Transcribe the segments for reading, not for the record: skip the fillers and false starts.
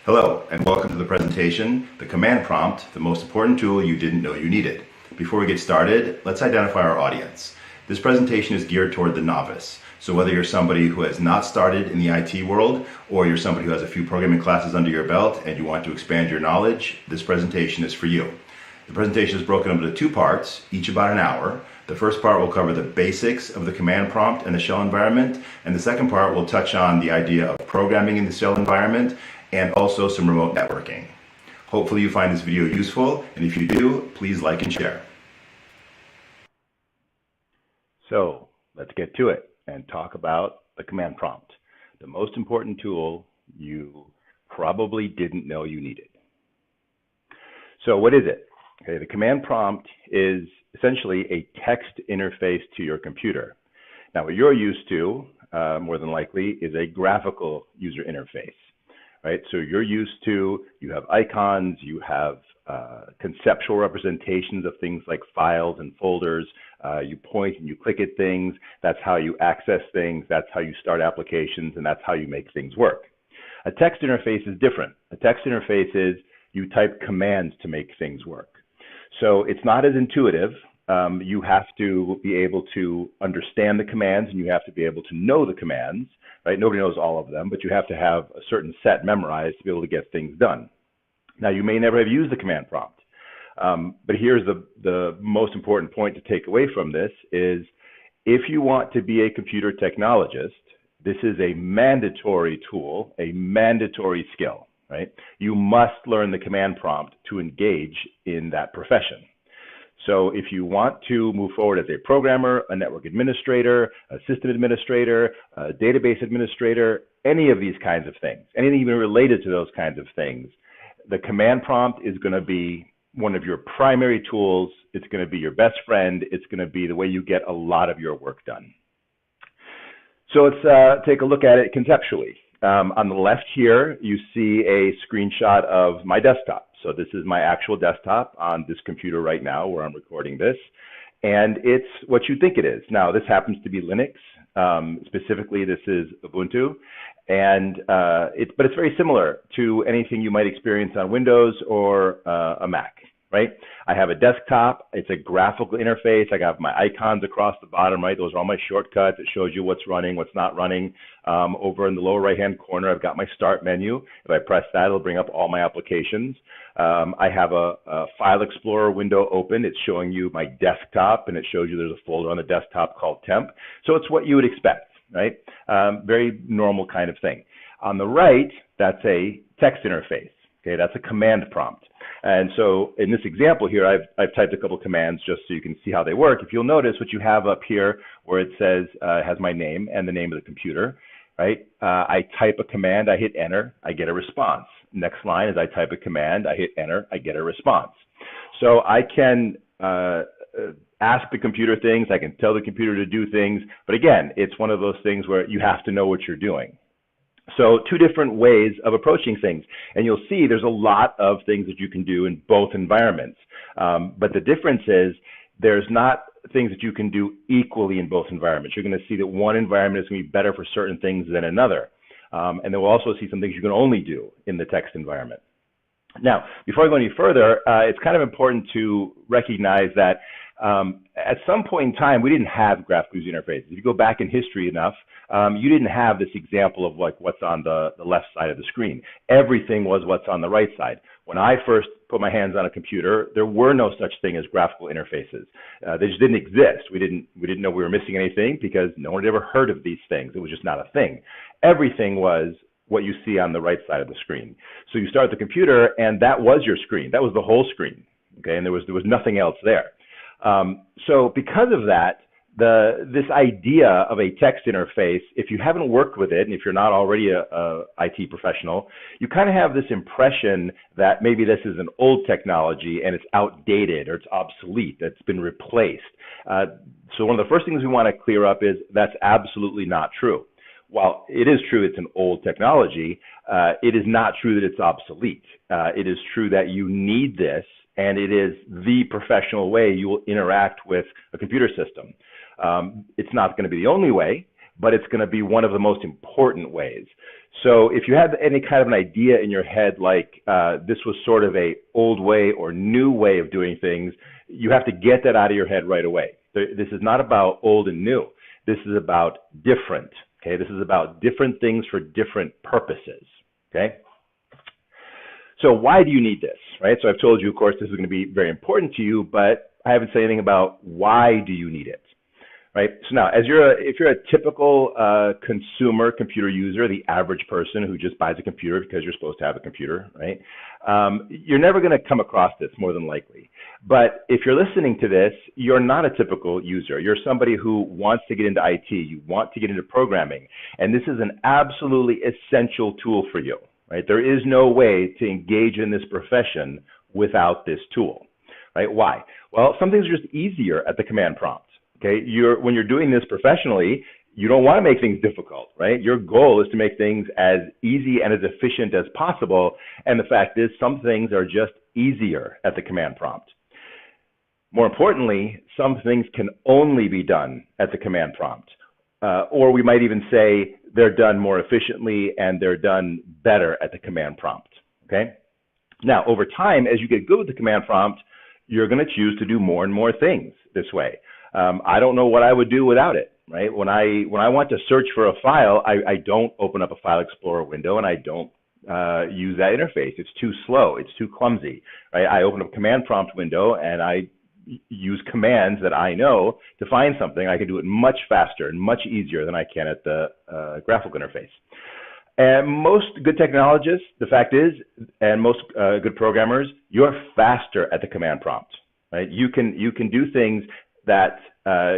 Hello, and welcome to the presentation, The Command Prompt, the most important tool you didn't know you needed. Before we get started, let's identify our audience. This presentation is geared toward the novice. So whether you're somebody who has not started in the IT world, or you're somebody who has a few programming classes under your belt and you want to expand your knowledge, this presentation is for you. The presentation is broken up into two parts, each about an hour. The first part will cover the basics of the command prompt and the shell environment, and the second part will touch on the idea of programming in the shell environment and also some remote networking. Hopefully you find this video useful, and if you do, please like and share. So let's get to it and talk about the command prompt, the most important tool you probably didn't know you needed. So what is it? Okay, the command prompt is essentially a text interface to your computer. Now, what you're used to, more than likely, is a graphical user interface, right? So you're used to, you have icons, you have conceptual representations of things like files and folders. You point and you click at things. That's how you access things. That's how you start applications, and that's how you make things work. A text interface is different. A text interface is you type commands to make things work. So it's not as intuitive. You have to be able to understand the commands, and you have to be able to know the commands, right? Nobody knows all of them, but you have to have a certain set memorized to be able to get things done. Now, you may never have used the command prompt, but here's the most important point to take away from this is if you want to be a computer technologist, this is a mandatory tool, a mandatory skill, right? You must learn the command prompt to engage in that profession. So if you want to move forward as a programmer, a network administrator, a system administrator, a database administrator, any of these kinds of things, anything even related to those kinds of things, the command prompt is going to be one of your primary tools. It's going to be your best friend. It's going to be the way you get a lot of your work done. So let's take a look at it conceptually. On the left here, you see a screenshot of my desktop. So this is my actual desktop on this computer right now where I'm recording this. And it's what you think it is. Now, this happens to be Linux. Specifically, this is Ubuntu. And but it's very similar to anything you might experience on Windows or a Mac, right? I have a desktop. It's a graphical interface. I got my icons across the bottom, right? Those are all my shortcuts. It shows you what's running, what's not running. Over in the lower right-hand corner, I've got my start menu. If I press that, it'll bring up all my applications. I have a file explorer window open. It's showing you my desktop, and it shows you there's a folder on the desktop called temp. So it's what you would expect, right? Very normal kind of thing. On the right, that's a text interface. Okay, that's a command prompt. And so in this example here, I've typed a couple commands just so you can see how they work. If you'll notice what you have up here where it says, has my name and the name of the computer, right? I type a command, I hit enter, I get a response. Next line is I type a command, I hit enter, I get a response. So I can ask the computer things, I can tell the computer to do things, but again, it's one of those things where you have to know what you're doing. So two different ways of approaching things. And you'll see there's a lot of things that you can do in both environments. But the difference is there's not things that you can do equally in both environments. You're going to see that one environment is going to be better for certain things than another. And then we'll also see some things you can only do in the text environment. Now, before I go any further, it's kind of important to recognize that at some point in time, we didn't have graphical user interfaces. If you go back in history enough, you didn't have this example of like what's on the left side of the screen. Everything was what's on the right side. When I first put my hands on a computer, there were no such thing as graphical interfaces. They just didn't exist. We didn't know we were missing anything because no one had ever heard of these things. It was just not a thing. Everything was what you see on the right side of the screen. So you start the computer, and that was your screen. That was the whole screen. Okay, and there was nothing else there. So because of that, this idea of a text interface, if you haven't worked with it, and if you're not already a IT professional, you kind of have this impression that maybe this is an old technology and it's outdated or it's obsolete, that's been replaced. So one of the first things we want to clear up is that's absolutely not true. While it is true it's an old technology, it is not true that it's obsolete. It is true that you need this, and it is the professional way you will interact with a computer system. It's not going to be the only way, but it's going to be one of the most important ways. So if you have any kind of an idea in your head, like this was sort of a old way or new way of doing things, you have to get that out of your head right away. This is not about old and new. This is about different. Okay, this is about different things for different purposes. Okay. So why do you need this, right? So I've told you, of course, this is going to be very important to you, but I haven't said anything about why do you need it, right? So now, if you're a typical consumer computer user, the average person who just buys a computer because you're supposed to have a computer, right? You're never going to come across this, more than likely. But if you're listening to this, you're not a typical user. You're somebody who wants to get into IT. You want to get into programming. And this is an absolutely essential tool for you. Right? There is no way to engage in this profession without this tool, right? Why? Well, some things are just easier at the command prompt, okay? When you're doing this professionally, you don't want to make things difficult, right? Your goal is to make things as easy and as efficient as possible, and the fact is some things are just easier at the command prompt. More importantly, some things can only be done at the command prompt. Or we might even say they're done more efficiently and they're done better at the command prompt, okay? Now, over time, as you get good with the command prompt, you're going to choose to do more and more things this way. I don't know what I would do without it, right? When I want to search for a file, I don't open up a File Explorer window and I don't use that interface. It's too slow. It's too clumsy, right? I open up a command prompt window and I use commands that I know to find something. I can do it much faster and much easier than I can at the graphical interface. And most good technologists, the fact is, and most good programmers, you're faster at the command prompt, right? You can do things that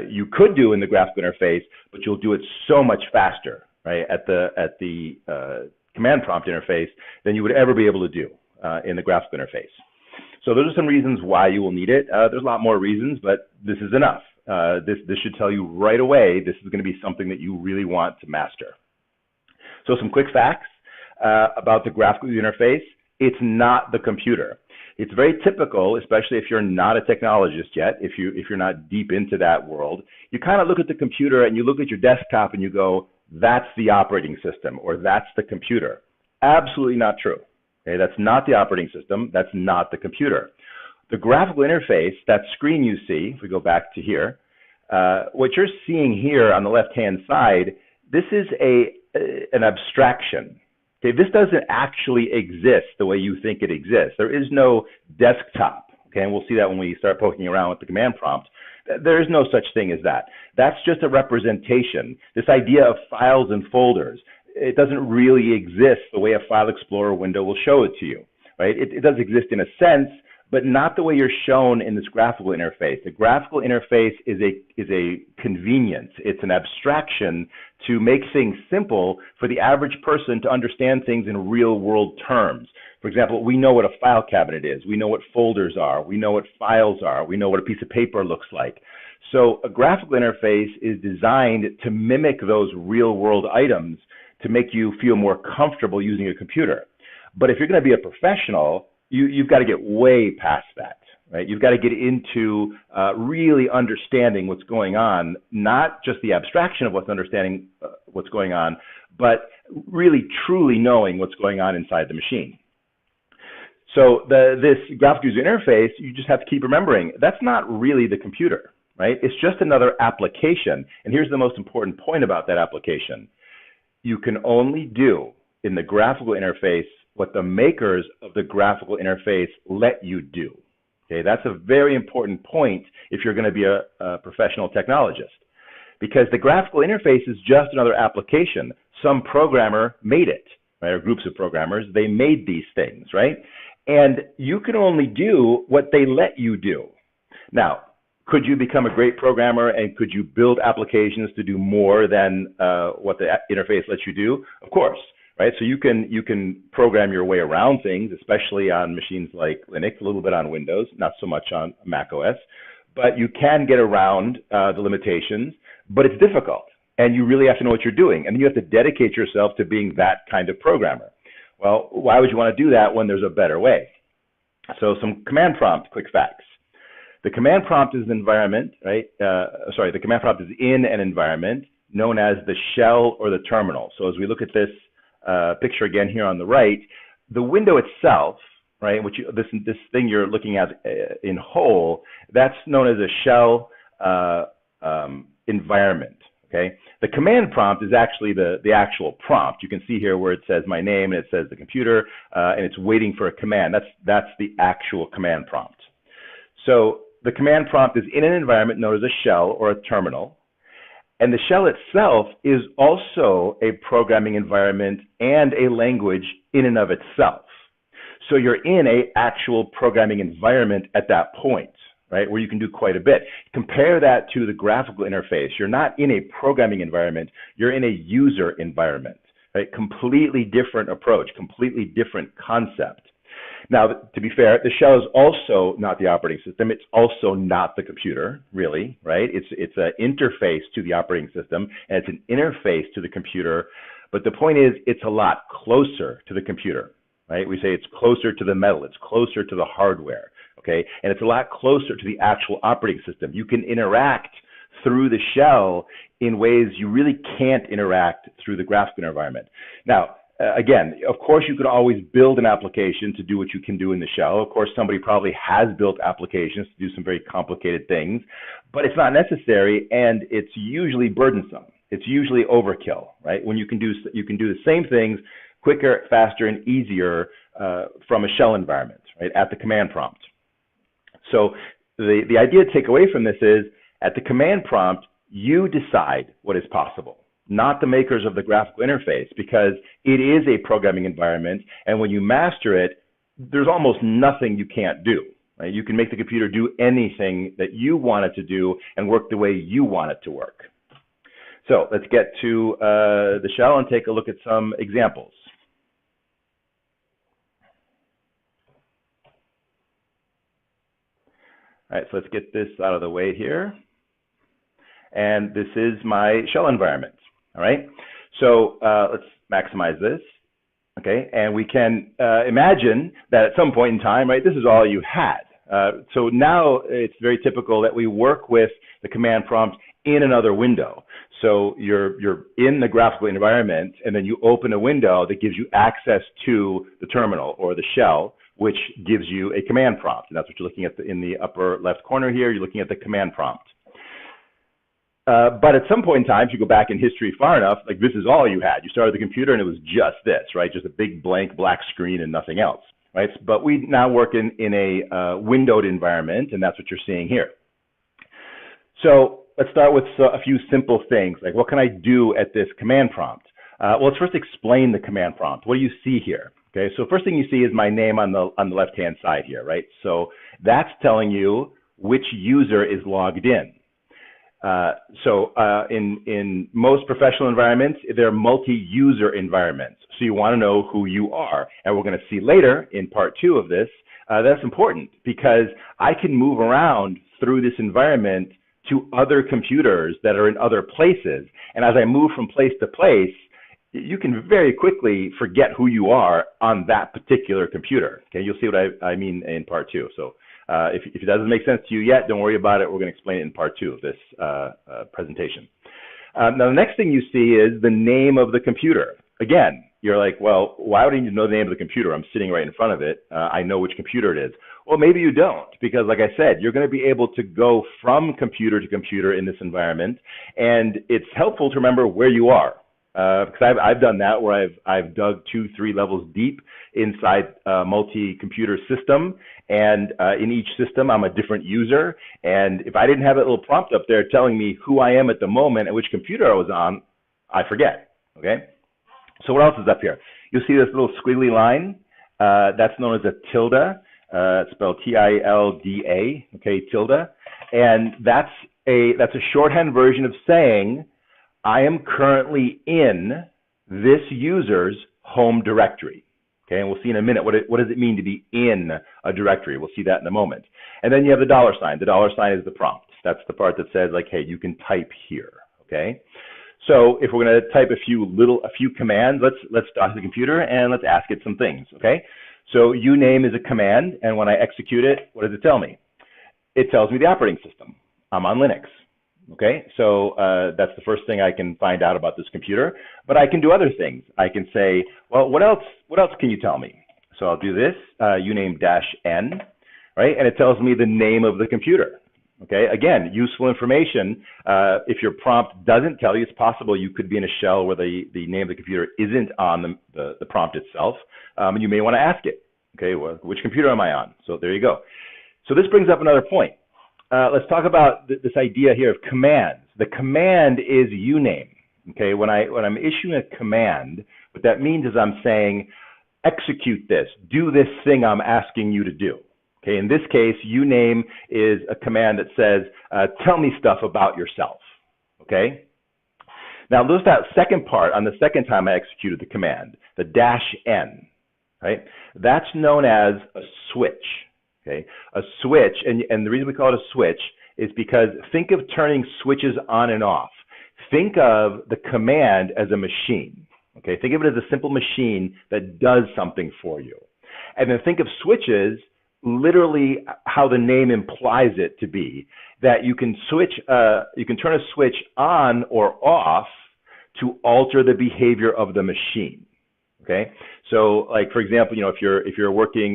you could do in the graphical interface, but you'll do it so much faster, right, at the command prompt interface than you would ever be able to do in the graphical interface. So those are some reasons why you will need it. There's a lot more reasons, but this is enough. This should tell you right away this is going to be something that you really want to master. So some quick facts about the graphical interface. It's not the computer. It's very typical, especially if you're not a technologist yet, if you're not deep into that world. You kind of look at the computer and you look at your desktop and you go, that's the operating system, or that's the computer. Absolutely not true. Okay, that's not the operating system. That's not the computer. The graphical interface, that screen you see, if we go back to here, what you're seeing here on the left-hand side, this is an abstraction. Okay, this doesn't actually exist the way you think it exists. There is no desktop. Okay, and we'll see that when we start poking around with the command prompt. There is no such thing as that. That's just a representation. This idea of files and folders, it doesn't really exist the way a File Explorer window will show it to you, right? It does exist in a sense, but not the way you're shown in this graphical interface. The graphical interface is a convenience. It's an abstraction to make things simple for the average person to understand things in real world terms. For example, we know what a file cabinet is. We know what folders are. We know what files are. We know what a piece of paper looks like. So a graphical interface is designed to mimic those real world items to make you feel more comfortable using a computer. But if you're going to be a professional, you've got to get way past that, right? You've got to get into really understanding what's going on, not just the abstraction of understanding what's going on, but really truly knowing what's going on inside the machine. So this graphical user interface, you just have to keep remembering, that's not really the computer, right? It's just another application. And here's the most important point about that application. You can only do in the graphical interface what the makers of the graphical interface let you do. Okay, that's a very important point if you're going to be a professional technologist, because the graphical interface is just another application. Some programmer made it, right? Or groups of programmers, they made these things, right? And you can only do what they let you do. Now, could you become a great programmer and could you build applications to do more than what the interface lets you do? Of course, right? So you can program your way around things, especially on machines like Linux, a little bit on Windows, not so much on macOS, but you can get around the limitations, but it's difficult and you really have to know what you're doing. And you have to dedicate yourself to being that kind of programmer. Well, why would you want to do that when there's a better way? So some command prompt quick facts. The command prompt is an environment, right? The command prompt is in an environment known as the shell or the terminal. So as we look at this picture again here on the right, the window itself, right, this thing you're looking at in whole, that's known as a shell environment. Okay, the command prompt is actually the actual prompt. You can see here where it says my name and it says the computer, and it's waiting for a command. That's the actual command prompt. So the command prompt is in an environment known as a shell or a terminal, and the shell itself is also a programming environment and a language in and of itself. So you're in an actual programming environment at that point, right, where you can do quite a bit. Compare that to the graphical interface. You're not in a programming environment, you're in a user environment, right? Completely different approach, completely different concept. Now, to be fair, the shell is also not the operating system. It's also not the computer, really, right? It's an interface to the operating system, and it's an interface to the computer. But the point is, it's a lot closer to the computer, right? We say it's closer to the metal. It's closer to the hardware, okay? And it's a lot closer to the actual operating system. You can interact through the shell in ways you really can't interact through the graphical environment. Now, again, of course, you could always build an application to do what you can do in the shell. Of course, somebody probably has built applications to do some very complicated things, but it's not necessary, and it's usually burdensome. It's usually overkill, right? When you can do the same things quicker, faster, and easier from a shell environment, right, at the command prompt. So the idea to take away from this is, at the command prompt, you decide what is possible, not the makers of the graphical interface, because it is a programming environment, and when you master it, there's almost nothing you can't do. Right? You can make the computer do anything that you want it to do and work the way you want it to work. So let's get to the shell and take a look at some examples. All right, so let's get this out of the way here. And this is my shell environment. All right, so let's maximize this. Okay, and we can imagine that at some point in time, right, this is all you had. So now it's very typical that we work with the command prompt in another window. So you're in the graphical environment, and then you open a window that gives you access to the terminal or the shell, which gives you a command prompt. And that's what you're looking at in the upper left corner here. You're looking at the command prompt. But at some point in time, if you go back in history far enough, like this is all you had. You started the computer and it was just this, right? Just a big blank black screen and nothing else, right? But we now work in a windowed environment, and that's what you're seeing here. So let's start with a few simple things, like what can I do at this command prompt? Well, let's first explain the command prompt. What do you see here? Okay, so first thing you see is my name on the left-hand side here, right? So that's telling you which user is logged in. In most professional environments, they're multi-user environments. So you want to know who you are. And we're going to see later in part 2 of this, that's important because I can move around through this environment to other computers that are in other places. And as I move from place to place, you can very quickly forget who you are on that particular computer. Okay, you'll see what I mean in part 2. So if it doesn't make sense to you yet, don't worry about it. We're going to explain it in part 2 of this presentation. Now, the next thing you see is the name of the computer. Again, you're like, well, why would I need to know the name of the computer? I'm sitting right in front of it. I know which computer it is. Well, maybe you don't, because like I said, you're going to be able to go from computer to computer in this environment, and it's helpful to remember where you are. Because I've done that where I've dug 2-3 levels deep inside a multi-computer system, and in each system I'm a different user, and if I didn't have that little prompt up there telling me who I am at the moment and which computer I was on, I forget. Okay, so what else is up here? You'll see this little squiggly line. That's known as a tilde. It's spelled T-I-L-D-A. Okay, tilde, and that's a shorthand version of saying I am currently in this user's home directory. Okay, and we'll see in a minute what does it mean to be in a directory. We'll see that in a moment. And then you have the dollar sign. The dollar sign is the prompt. That's the part that says like, hey, you can type here. Okay, so if we're going to type a few commands, let's start the computer and let's ask it some things. Okay, so uname is a command, and when I execute it, what does it tell me? It tells me the operating system. I'm on Linux. Okay, so that's the first thing I can find out about this computer, but I can do other things. I can say, well, what else can you tell me? So I'll do this, uname -n, right? And it tells me the name of the computer. Okay, again, useful information. If your prompt doesn't tell you, it's possible you could be in a shell where the name of the computer isn't on the prompt itself, and you may want to ask it, okay, well, which computer am I on? So there you go. So this brings up another point. Let's talk about this idea here of commands. The command is uname. Okay, when I'm issuing a command, what that means is I'm saying, execute this, do this thing I'm asking you to do. Okay, in this case, uname is a command that says, tell me stuff about yourself. Okay. Now, notice that second part, on the second time I executed the command, the -n, right? That's known as a switch. Okay, a switch, and the reason we call it a switch is because think of turning switches on and off. Think of the command as a machine. Okay, think of it as a simple machine that does something for you. And then think of switches literally how the name implies it to be, that you can switch, you can turn a switch on or off to alter the behavior of the machine. Okay, so like for example, you know, if you're working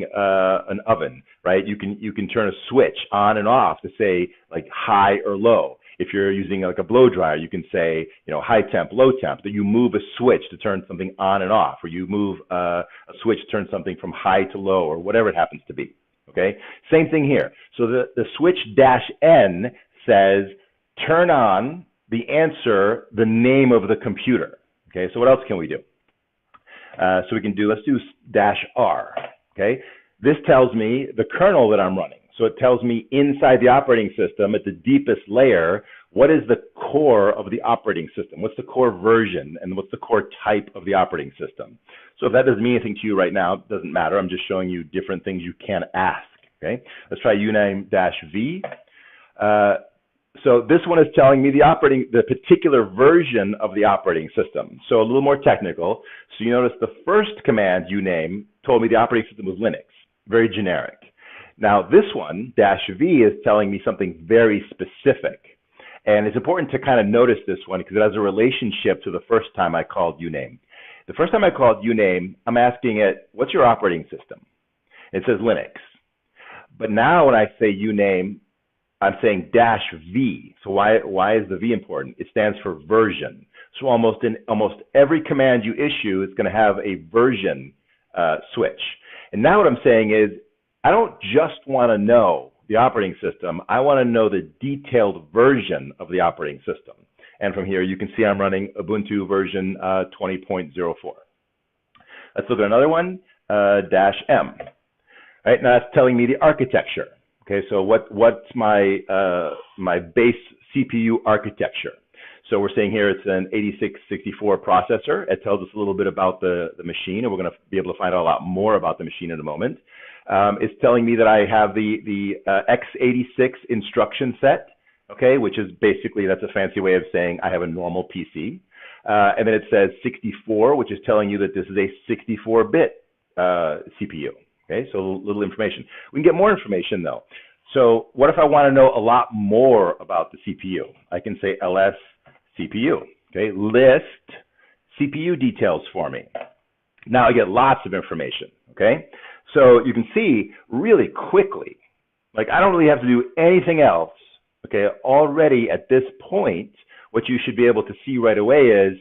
an oven, right, you can turn a switch on and off to say like high or low. If you're using like a blow dryer, you can say, you know, high temp, low temp, that you move a switch to turn something on and off, or you move a switch to turn something from high to low, or whatever it happens to be. Okay, same thing here. So the switch -n says, turn on the answer, the name of the computer. Okay, so what else can we do? So we can do, let's do -r. Okay, this tells me the kernel that I'm running. So it tells me inside the operating system at the deepest layer, what is the core of the operating system? What's the core version and what's the core type of the operating system? So if that doesn't mean anything to you right now, it doesn't matter. I'm just showing you different things you can ask. Okay, let's try uname -v. So this one is telling me the particular version of the operating system. So a little more technical. So you notice the first command uname told me the operating system was Linux, very generic. Now this one, -v, is telling me something very specific. And it's important to kind of notice this one because it has a relationship to the first time I called uname. The first time I called uname, I'm asking it, what's your operating system? It says Linux. But now when I say uname, I'm saying -v. So why is the V important? It stands for version. So in almost every command you issue, it's going to have a version switch. And now what I'm saying is, I don't just want to know the operating system. I want to know the detailed version of the operating system. And from here, you can see I'm running Ubuntu version 20.04. Let's look at another one, -m. Right, now that's telling me the architecture. Okay, so what's my my base CPU architecture? So we're saying here it's an 8664 processor. It tells us a little bit about the machine, and we're going to be able to find out a lot more about the machine in a moment. It's telling me that I have the x86 instruction set, okay, which is basically, that's a fancy way of saying I have a normal PC. And then it says 64, which is telling you that this is a 64-bit CPU. Okay, so a little information. We can get more information though. So what if I want to know a lot more about the CPU? I can say ls CPU, okay, list CPU details for me. Now I get lots of information, okay? So you can see really quickly, like I don't really have to do anything else, okay? Already at this point, what you should be able to see right away is,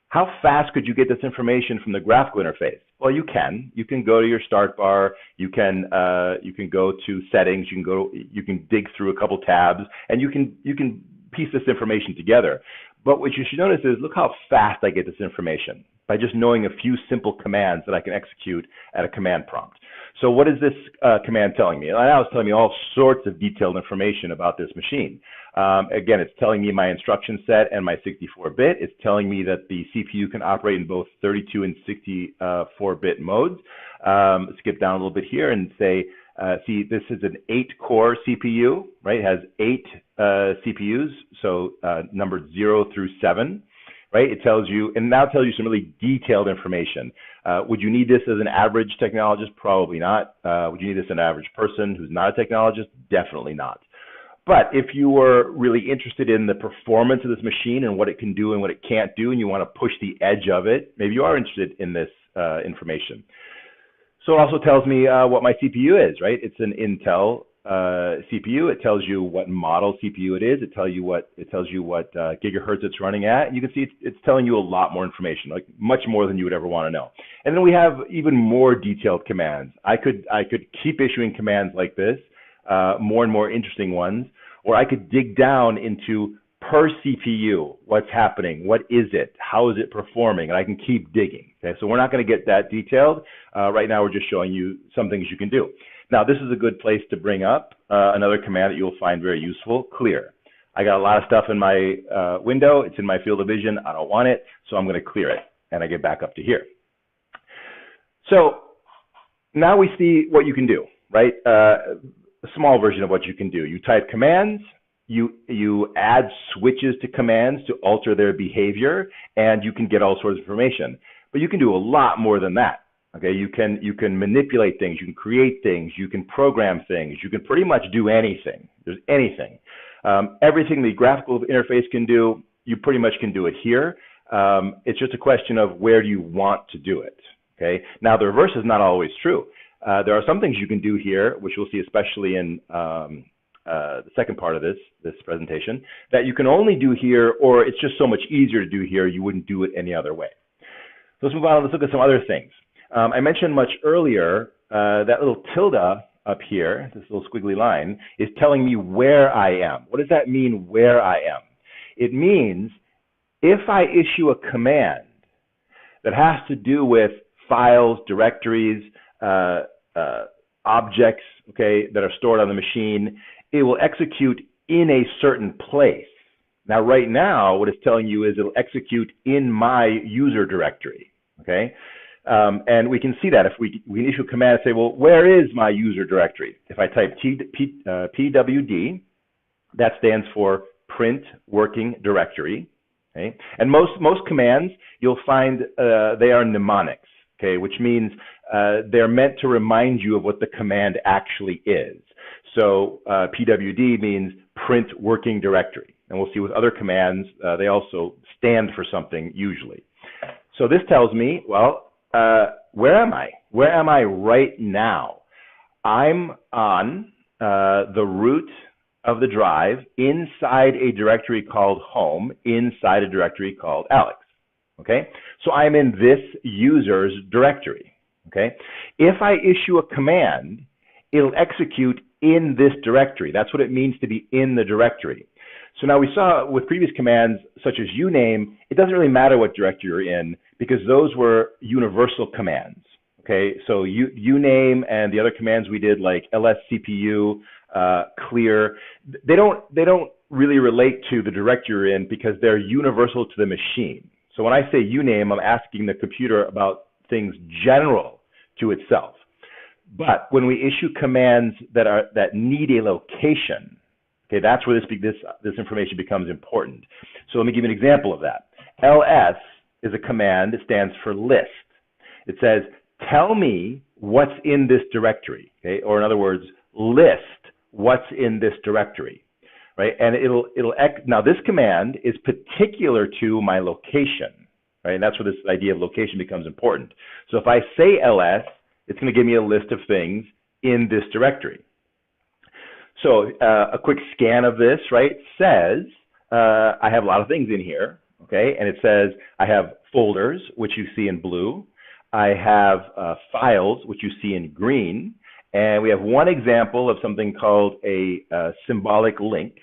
how fast could you get this information from the graphical interface? Well, you can. You can go to your start bar. You can go to settings. You can dig through a couple tabs, and you can piece this information together. But what you should notice is, look how fast I get this information by just knowing a few simple commands that I can execute at a command prompt. So what is this command telling me? Now it's telling me all sorts of detailed information about this machine. Again, it's telling me my instruction set and my 64-bit. It's telling me that the CPU can operate in both 32 and 64-bit modes. Skip down a little bit here and say, see, this is an 8-core CPU, right? It has 8 CPUs, so numbered 0 through 7. Right? It tells you, and now tells you some really detailed information. Would you need this as an average technologist? Probably not. Would you need this as an average person who's not a technologist? Definitely not. But if you were really interested in the performance of this machine and what it can do and what it can't do, and you want to push the edge of it, maybe you are interested in this information. So it also tells me what my CPU is, right? It's an Intel CPU. It tells you what model CPU it is. It tells you what gigahertz it's running at. And you can see it's telling you a lot more information, like much more than you would ever want to know. And then we have even more detailed commands. I could keep issuing commands like this, more and more interesting ones, or I could dig down into per CPU, what's happening, what is it, how is it performing, and I can keep digging. Okay, so we're not going to get that detailed. Right now we're just showing you some things you can do. Now this is a good place to bring up another command that you'll find very useful, clear. I got a lot of stuff in my window, it's in my field of vision, I don't want it, so I'm going to clear it, and I get back up to here. So now we see what you can do, right? A small version of what you can do. You type commands, you add switches to commands to alter their behavior, and you can get all sorts of information. But you can do a lot more than that. Okay, you can manipulate things, you can create things, you can program things, you can pretty much do anything. There's anything. Everything the graphical interface can do, you pretty much can do it here. It's just a question of where do you want to do it. Okay, now the reverse is not always true. There are some things you can do here, which we'll see especially in the second part of this presentation, that you can only do here, or it's just so much easier to do here, you wouldn't do it any other way. So let's move on and let's look at some other things. I mentioned much earlier that little tilde up here, this little squiggly line, is telling me where I am. What does that mean, where I am? It means if I issue a command that has to do with files, directories, objects, okay, that are stored on the machine, it will execute in a certain place. Now, right now, what it's telling you is it'll execute in my user directory, okay? And we can see that if we issue a command and say, well, where is my user directory? If I type pwd, that stands for print working directory, okay? And most commands, you'll find they are mnemonics, okay, which means they're meant to remind you of what the command actually is. So pwd means print working directory. And we'll see with other commands, they also stand for something usually. So this tells me, well, where am I? Where am I right now? I'm on the root of the drive inside a directory called home, inside a directory called Alex. Okay, so I'm in this user's directory. Okay, if I issue a command, it'll execute in this directory. That's what it means to be in the directory. So now we saw with previous commands, such as uname, it doesn't really matter what directory you're in because those were universal commands. Okay, so uname and the other commands we did like lscpu, clear, they don't really relate to the directory you're in because they're universal to the machine. So when I say uname, I'm asking the computer about things general to itself. But when we issue commands that need a location, okay, that's where this information becomes important. So let me give you an example of that. ls is a command that stands for list. It says, tell me what's in this directory, okay? Or in other words, list what's in this directory, right? And now this command is particular to my location, right? And that's where this idea of location becomes important. So if I say ls, it's going to give me a list of things in this directory. So a quick scan of this, right, says I have a lot of things in here, okay? And it says I have folders, which you see in blue. I have files, which you see in green. And we have one example of something called a symbolic link,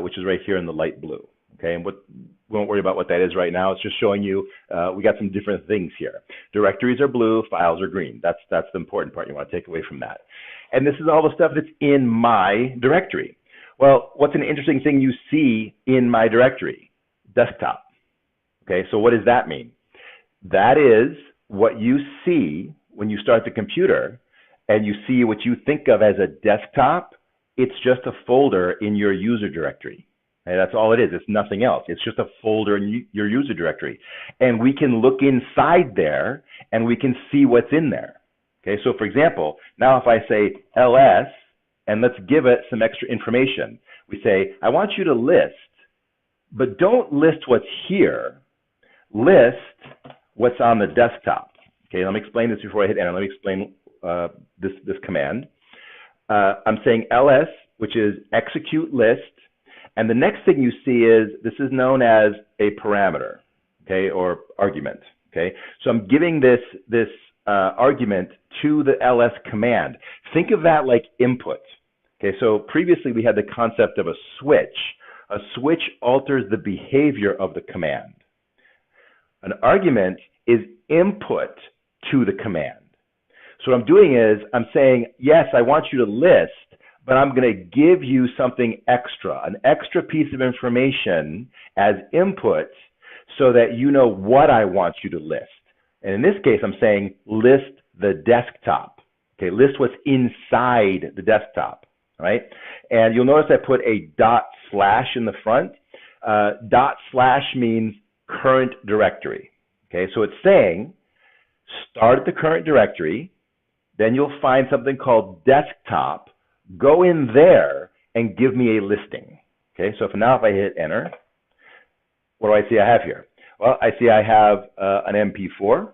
which is right here in the light blue, okay? And we won't worry about what that is right now. It's just showing you we got some different things here. Directories are blue, files are green. That's the important part you want to take away from that. And this is all the stuff that's in my directory. Well, what's an interesting thing you see in my directory? Desktop. Okay, so what does that mean? That is what you see when you start the computer and you see what you think of as a desktop. It's just a folder in your user directory. Okay, that's all it is. It's nothing else. It's just a folder in your user directory. And we can look inside there and we can see what's in there. Okay, so for example, now if I say ls and let's give it some extra information. We say, I want you to list, but don't list what's here. List what's on the desktop. Okay, let me explain this before I hit enter. Let me explain this command. I'm saying ls, which is execute list, and the next thing you see is this is known as a parameter, okay, or argument. Okay, so I'm giving this argument to the ls command. Think of that like input. Okay, so previously we had the concept of a switch. A switch alters the behavior of the command. An argument is input to the command. So what I'm doing is I'm saying, yes, I want you to list, but I'm going to give you something extra, an extra piece of information as input so that you know what I want you to list. And in this case, I'm saying list the desktop. Okay, list what's inside the desktop, right? And you'll notice I put a // in the front. // means current directory. Okay, so it's saying start at the current directory, then you'll find something called desktop, go in there and give me a listing. Okay, so if I hit enter, what do I see I have here? Well, I see I have an MP4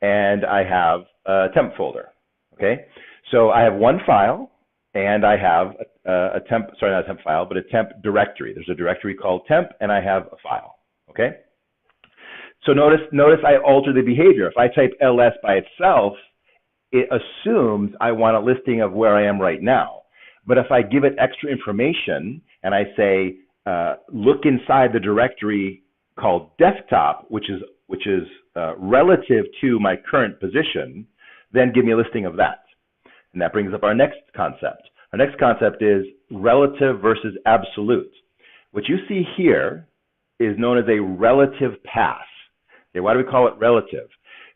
and I have a temp folder. Okay, so I have one file and I have a temp, sorry, not a temp file, but a temp directory. There's a directory called temp and I have a file. Okay, so notice I alter the behavior. If I type ls by itself, it assumes I want a listing of where I am right now. But if I give it extra information and I say, look inside the directory called desktop, which is relative to my current position, then give me a listing of that. And that brings up our next concept. Our next concept is relative versus absolute. What you see here is known as a relative path. Okay, why do we call it relative?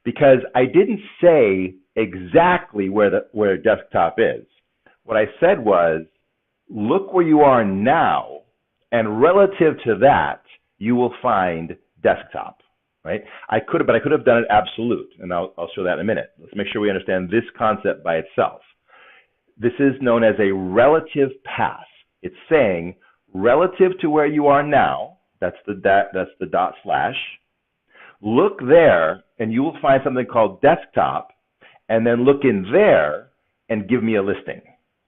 Because I didn't say exactly where desktop is. What I said was, look where you are now, and relative to that, you will find desktop, right? But I could have done it absolute, and I'll show that in a minute. Let's make sure we understand this concept by itself. This is known as a relative path. It's saying relative to where you are now, that's the // look there, and you will find something called desktop, and then look in there and give me a listing.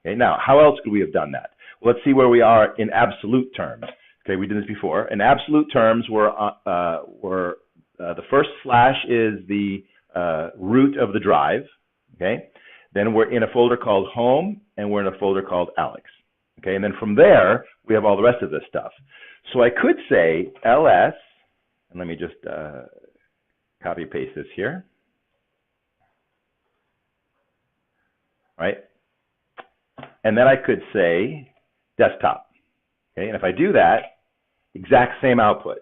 Okay, now, how else could we have done that? Well, let's see where we are in absolute terms. Okay, we did this before. In absolute terms, the first slash is the root of the drive. Okay, then we're in a folder called home, and we're in a folder called Alex. Okay, and then from there, we have all the rest of this stuff. So I could say ls, and let me just copy paste this here. Right? And then I could say desktop. Okay, and if I do that, exact same output.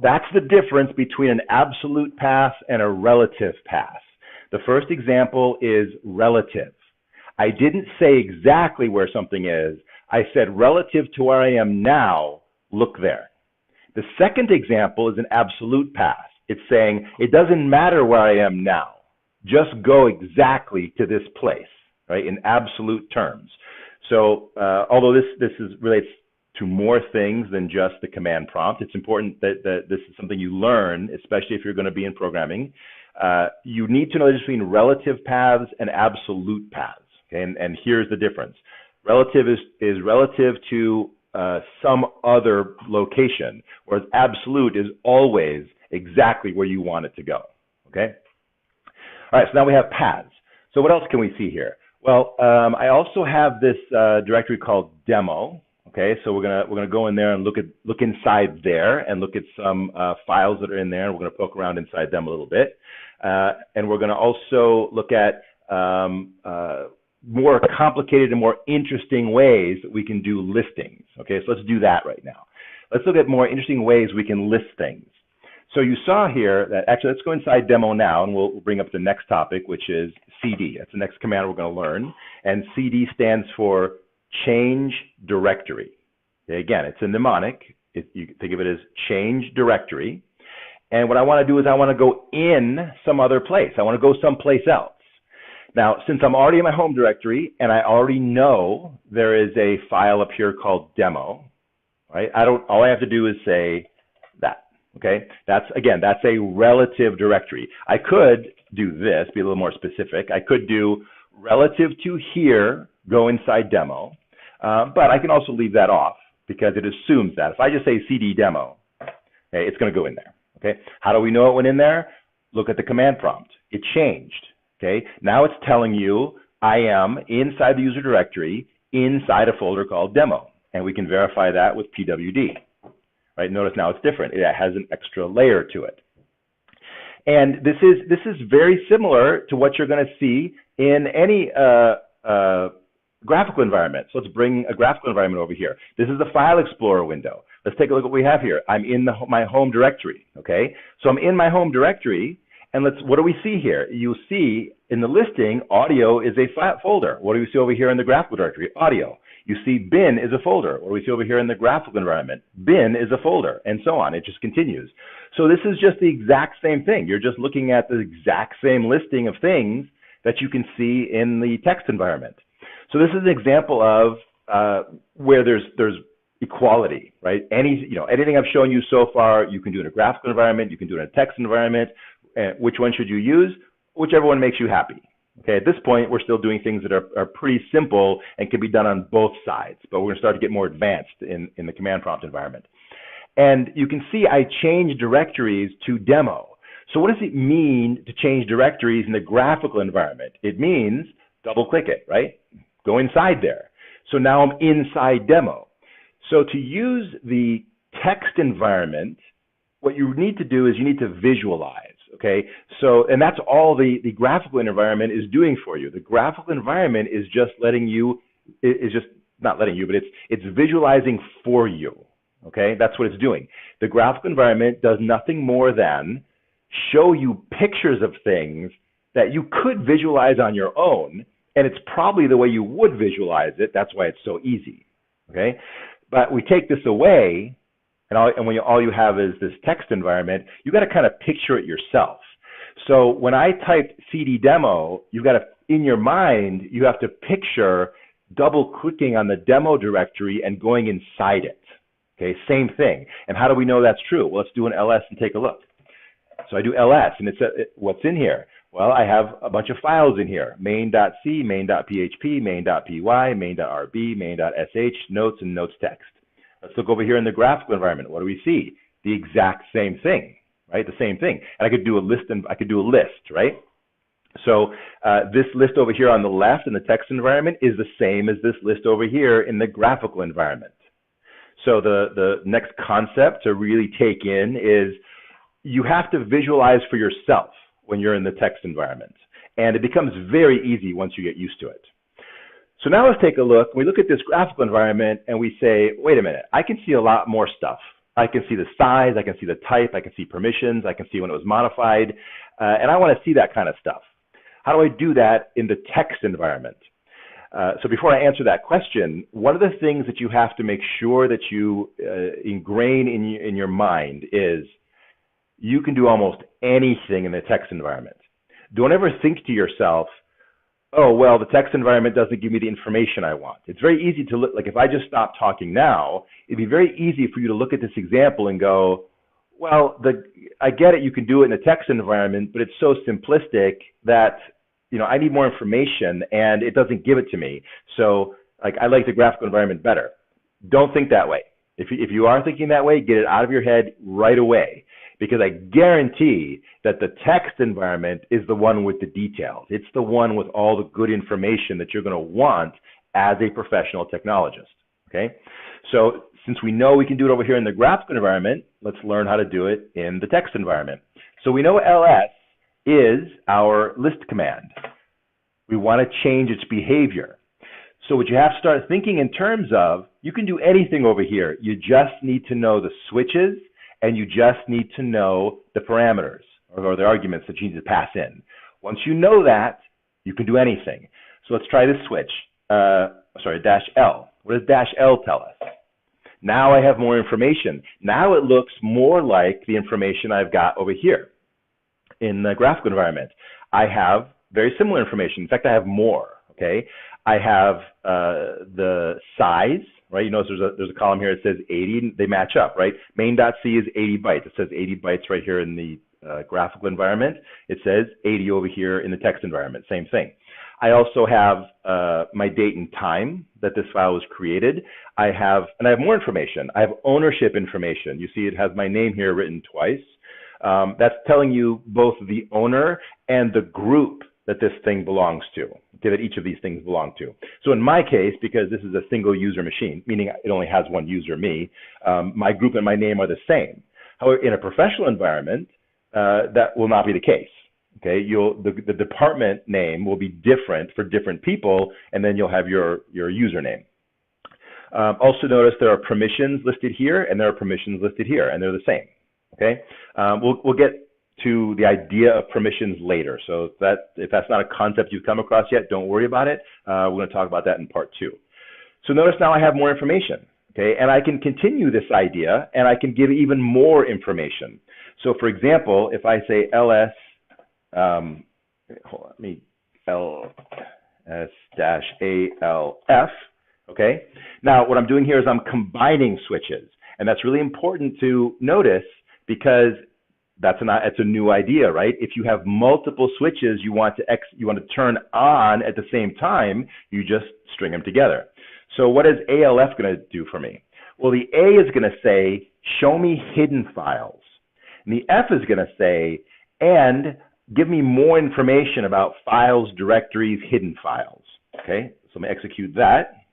That's the difference between an absolute path and a relative path. The first example is relative. I didn't say exactly where something is. I said relative to where I am now, look there. The second example is an absolute path. It's saying it doesn't matter where I am now. Just go exactly to this place, right, in absolute terms. So although this relates to more things than just the command prompt, it's important that this is something you learn, especially if you're going to be in programming. You need to know the difference between relative paths and absolute paths. Okay? And here's the difference. Relative is relative to some other location, whereas absolute is always exactly where you want it to go. Okay? All right, so now we have paths. So what else can we see here? Well, I also have this directory called demo. Okay, so we're gonna go in there and look inside there and look at some files that are in there. We're gonna poke around inside them a little bit, and we're gonna also look at more complicated and more interesting ways that we can do listings. Okay, so let's do that right now. Let's look at more interesting ways we can list things. So you saw here that, actually, let's go inside demo now, and we'll bring up the next topic, which is CD. That's the next command we're going to learn. And CD stands for change directory. Okay, again, it's a mnemonic. You can think of it as change directory. And what I want to do is I want to go in some other place. I want to go someplace else. Now, since I'm already in my home directory and I already know there is a file up here called demo, right? All I have to do is say that, okay? That's a relative directory. I could do this, be a little more specific. I could do relative to here, go inside demo, but I can also leave that off because it assumes that. If I just say cd demo, okay, it's going to go in there, okay? How do we know it went in there? Look at the command prompt. It changed, okay? Now it's telling you I am inside the user directory, inside a folder called demo, and we can verify that with pwd, right? Notice now it's different. It has an extra layer to it. And this is very similar to what you're going to see in any graphical environment. So let's bring a graphical environment over here. This is the File Explorer window. Let's take a look at what we have here. I'm in my home directory, okay? So I'm in my home directory, and what do we see here? You see in the listing, audio is a folder. What do we see over here in the graphical directory? Audio. You see bin is a folder. What do we see over here in the graphical environment? Bin is a folder, and so on. It just continues. So this is just the exact same thing. You're just looking at the exact same listing of things that you can see in the text environment. So this is an example of where there's equality, right? Anything I've shown you so far, you can do in a graphical environment, you can do it in a text environment. Which one should you use? Whichever one makes you happy. Okay, at this point, we're still doing things that are pretty simple and can be done on both sides, but we're going to start to get more advanced in the command prompt environment. And you can see I changed directories to demo. So what does it mean to change directories in the graphical environment? It means double click it, right? Go inside there. So now I'm inside demo. So to use the text environment, what you need to do is you need to visualize. Okay, so, and that's all the graphical environment is doing for you. The graphical environment is just letting you, is just not letting you, but it's visualizing for you. Okay, that's what it's doing. The graphical environment does nothing more than show you pictures of things that you could visualize on your own, and it's probably the way you would visualize it. That's why it's so easy. Okay, but we take this away, and when all you have is this text environment, you got to kind of picture it yourself. So when I typed cd demo, you got to, in your mind, you have to picture double clicking on the demo directory and going inside it. Okay, same thing. And how do we know that's true? Well, let's do an ls and take a look. So I do ls, and what's in here? Well, I have a bunch of files in here: main.c, main.php, main.py, main.rb, main.sh, notes, and notes text. Let's look over here in the graphical environment. What do we see? The exact same thing, right? The same thing. And I could do a list, right? So this list over here on the left in the text environment is the same as this list over here in the graphical environment. So the next concept to really take in is you have to visualize for yourself when you're in the text environment. And it becomes very easy once you get used to it. So now let's take a look. We look at this graphical environment and we say, wait a minute, I can see a lot more stuff. I can see the size, I can see the type, I can see permissions, I can see when it was modified, and I want to see that kind of stuff. How do I do that in the text environment? So before I answer that question, one of the things that you have to make sure that you ingrain in your mind is you can do almost anything in the text environment. Don't ever think to yourself, oh, well, the text environment doesn't give me the information I want. It's very easy to look, like if I just stop talking now, it'd be very easy for you to look at this example and go, well, I get it, you can do it in a text environment, but it's so simplistic that, I need more information and it doesn't give it to me. So I like the graphical environment better. Don't think that way. If you are thinking that way, get it out of your head right away. Because I guarantee that the text environment is the one with the details. It's the one with all the good information that you're going to want as a professional technologist, okay? So since we know we can do it over here in the graphical environment, let's learn how to do it in the text environment. So we know ls is our list command. We want to change its behavior. So what you have to start thinking in terms of, you can do anything over here. You just need to know the switches, and you just need to know the parameters or the arguments that you need to pass in. Once you know that, you can do anything. So let's try this switch. -L. What does -L tell us? Now I have more information. Now it looks more like the information I've got over here in the graphical environment. I have very similar information. In fact, I have more, okay? I have the size, right? You notice there's a column here that says 80, they match up, right? Main.c is 80 bytes. It says 80 bytes right here in the graphical environment. It says 80 over here in the text environment, same thing. I also have my date and time that this file was created. I have more information. I have ownership information. You see it has my name here written twice. That's telling you both the owner and the group that this thing belongs to, okay, that each of these things belong to. So in my case, because this is a single user machine, meaning it only has one user, me, my group and my name are the same. However, in a professional environment, that will not be the case. Okay, the department name will be different for different people, and then you'll have your username. Also notice there are permissions listed here, and there are permissions listed here, and they're the same. Okay, we'll get to the idea of permissions later. So if that's not a concept you've come across yet, don't worry about it. We're going to talk about that in part 2. So notice now I have more information. Okay, and I can continue this idea, and I can give even more information. So for example, if I say ls ls-alf, okay? Now what I'm doing here is I'm combining switches, and that's really important to notice because it's a new idea, right? If you have multiple switches you want to turn on at the same time, you just string them together. So what is ALF going to do for me? Well, the A is going to say, show me hidden files. And the F is going to say, and give me more information about files, directories, hidden files. Okay, so I'm going to execute that.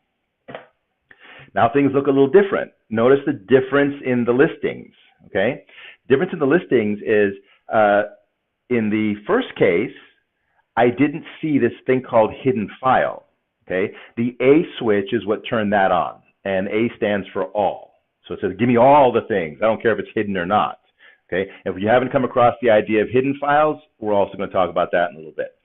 Now things look a little different. Notice the difference in the listings. Okay, difference in the listings is in the first case, I didn't see this thing called hidden file. Okay, the A switch is what turned that on, and A stands for all. So it says, give me all the things. I don't care if it's hidden or not. Okay, if you haven't come across the idea of hidden files, we're also going to talk about that in a little bit.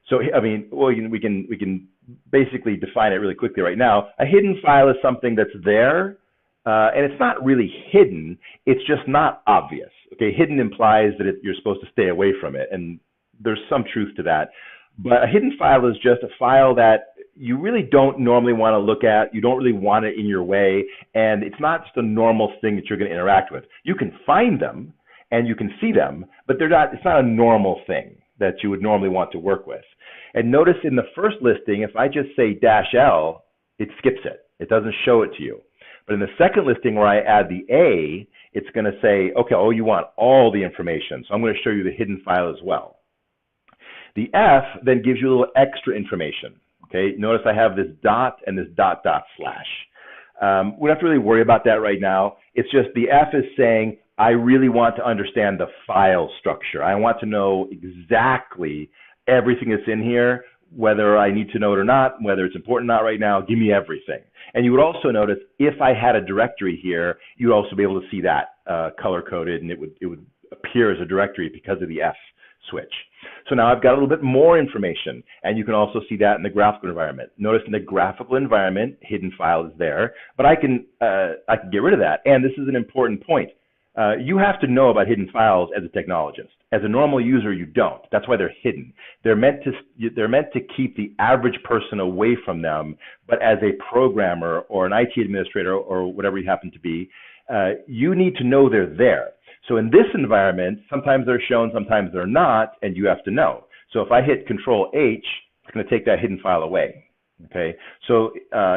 So, I mean, well, we can basically define it really quickly right now. A hidden file is something that's there, and it's not really hidden. It's just not obvious. Okay, hidden implies that you're supposed to stay away from it, and there's some truth to that. But a hidden file is just a file that you really don't normally want to look at. You don't really want it in your way, and it's not just a normal thing that you're going to interact with. You can find them, and you can see them, but it's not a normal thing that you would normally want to work with. And notice in the first listing, if I just say -L, it skips it. It doesn't show it to you. But in the second listing where I add the A, it's going to say, okay, oh, you want all the information. So I'm going to show you the hidden file as well. The F then gives you a little extra information. Okay, notice I have this dot and this ... We don't have to really worry about that right now. It's just the F is saying, I really want to understand the file structure. I want to know exactly everything that's in here, whether I need to know it or not, whether it's important or not right now. Give me everything. And you would also notice if I had a directory here, you'd also be able to see that color-coded, and it would appear as a directory because of the F switch. So now I've got a little bit more information, and you can also see that in the graphical environment. Notice in the graphical environment, hidden file is there, but I can get rid of that. And this is an important point. You have to know about hidden files as a technologist. As a normal user, you don't. That's why they're hidden. They're meant to keep the average person away from them, but as a programmer or an IT administrator or whatever you happen to be, you need to know they're there. So in this environment, sometimes they're shown, sometimes they're not, and you have to know. So if I hit Control-H, it's going to take that hidden file away. Okay. So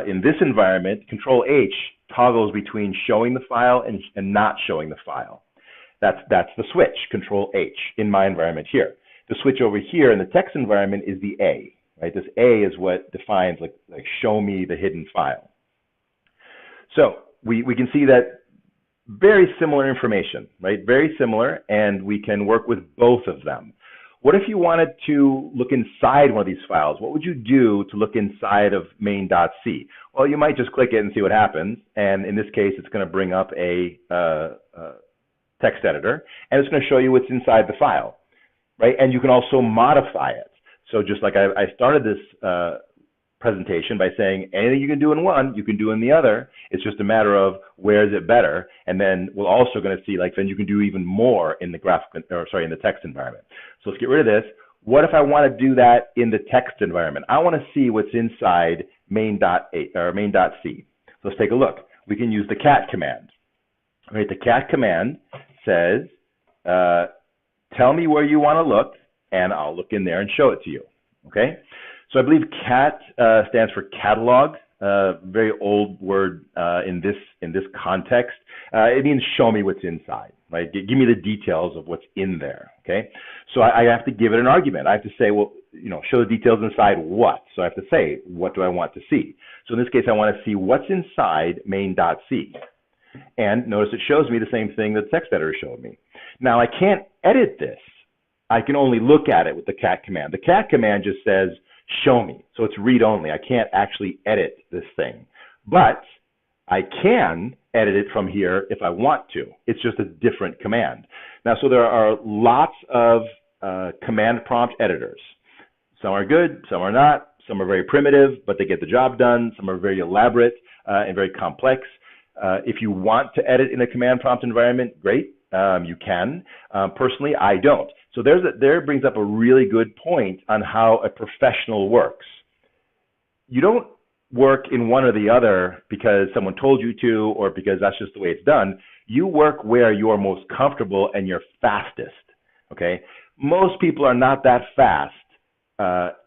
in this environment, Control-H toggles between showing the file and not showing the file. That's the switch, Control-H, in my environment here. The switch over here in the text environment is the A, right? This A is what defines like show me the hidden file. So we can see that very similar information, right? Very similar, and we can work with both of them. What if you wanted to look inside one of these files? What would you do to look inside of main.c? Well, you might just click it and see what happens. And in this case, it's going to bring up a text editor, and it's going to show you what's inside the file, right? And you can also modify it. So just like I started this presentation by saying anything you can do in one, you can do in the other. It's just a matter of where is it better. And then we're also going to see then you can do even more in the in the text environment. So let's get rid of this. What if I want to do that in the text environment? I want to see what's inside main.c. So let's take a look. We can use the cat command. Right, the cat command says, tell me where you want to look, and I'll look in there and show it to you. Okay, so I believe cat stands for catalog. Very old word in this context. It means show me what's inside, right? Give me the details of what's in there. Okay, so I have to give it an argument. I have to say, well, show the details inside what? So I have to say, what do I want to see? So in this case, I want to see what's inside main.c. And notice it shows me the same thing that the text editor showed me. Now I can't edit this. I can only look at it with the cat command. The cat command just says, show me. So it's read only. I can't actually edit this thing. But I can edit it from here if I want to. It's just a different command. Now, so there are lots of command prompt editors. Some are good, some are not. Some are very primitive, but they get the job done. Some are very elaborate and very complex. If you want to edit in a command prompt environment, great, you can. Personally, I don't. So there brings up a really good point on how a professional works. You don't work in one or the other because someone told you to or because that's just the way it's done. You work where you're most comfortable and you're fastest, okay? Most people are not that fast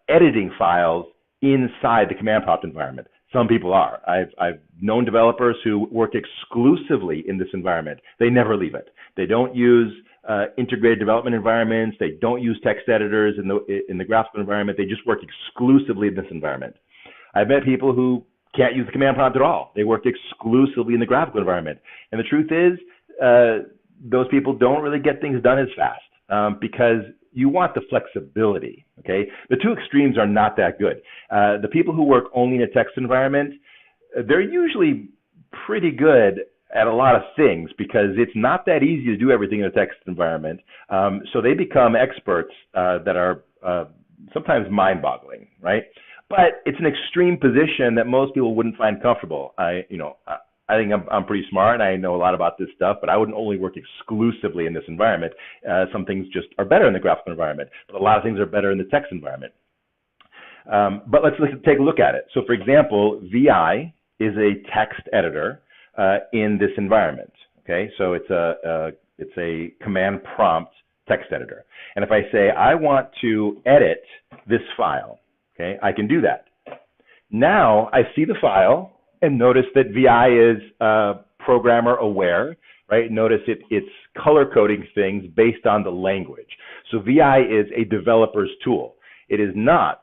editing files inside the command prompt environment. Some people are. I've known developers who work exclusively in this environment. They never leave it. They don't use integrated development environments. They don't use text editors in the graphical environment. They just work exclusively in this environment. I've met people who can't use the command prompt at all. They work exclusively in the graphical environment. And the truth is, those people don't really get things done as fast because you want the flexibility, okay? The two extremes are not that good. The people who work only in a text environment, they're usually pretty good at a lot of things because it's not that easy to do everything in a text environment. So they become experts that are sometimes mind-boggling, right? But it's an extreme position that most people wouldn't find comfortable. I think I'm pretty smart and I know a lot about this stuff, but I wouldn't only work exclusively in this environment. Some things just are better in the graphical environment, but a lot of things are better in the text environment. But let's take a look at it. So for example, VI is a text editor in this environment. Okay, so it's a command prompt text editor. And if I say I want to edit this file, okay, I can do that. Now I see the file. And notice that VI is programmer aware, right? Notice it's color coding things based on the language. So VI is a developer's tool. It is not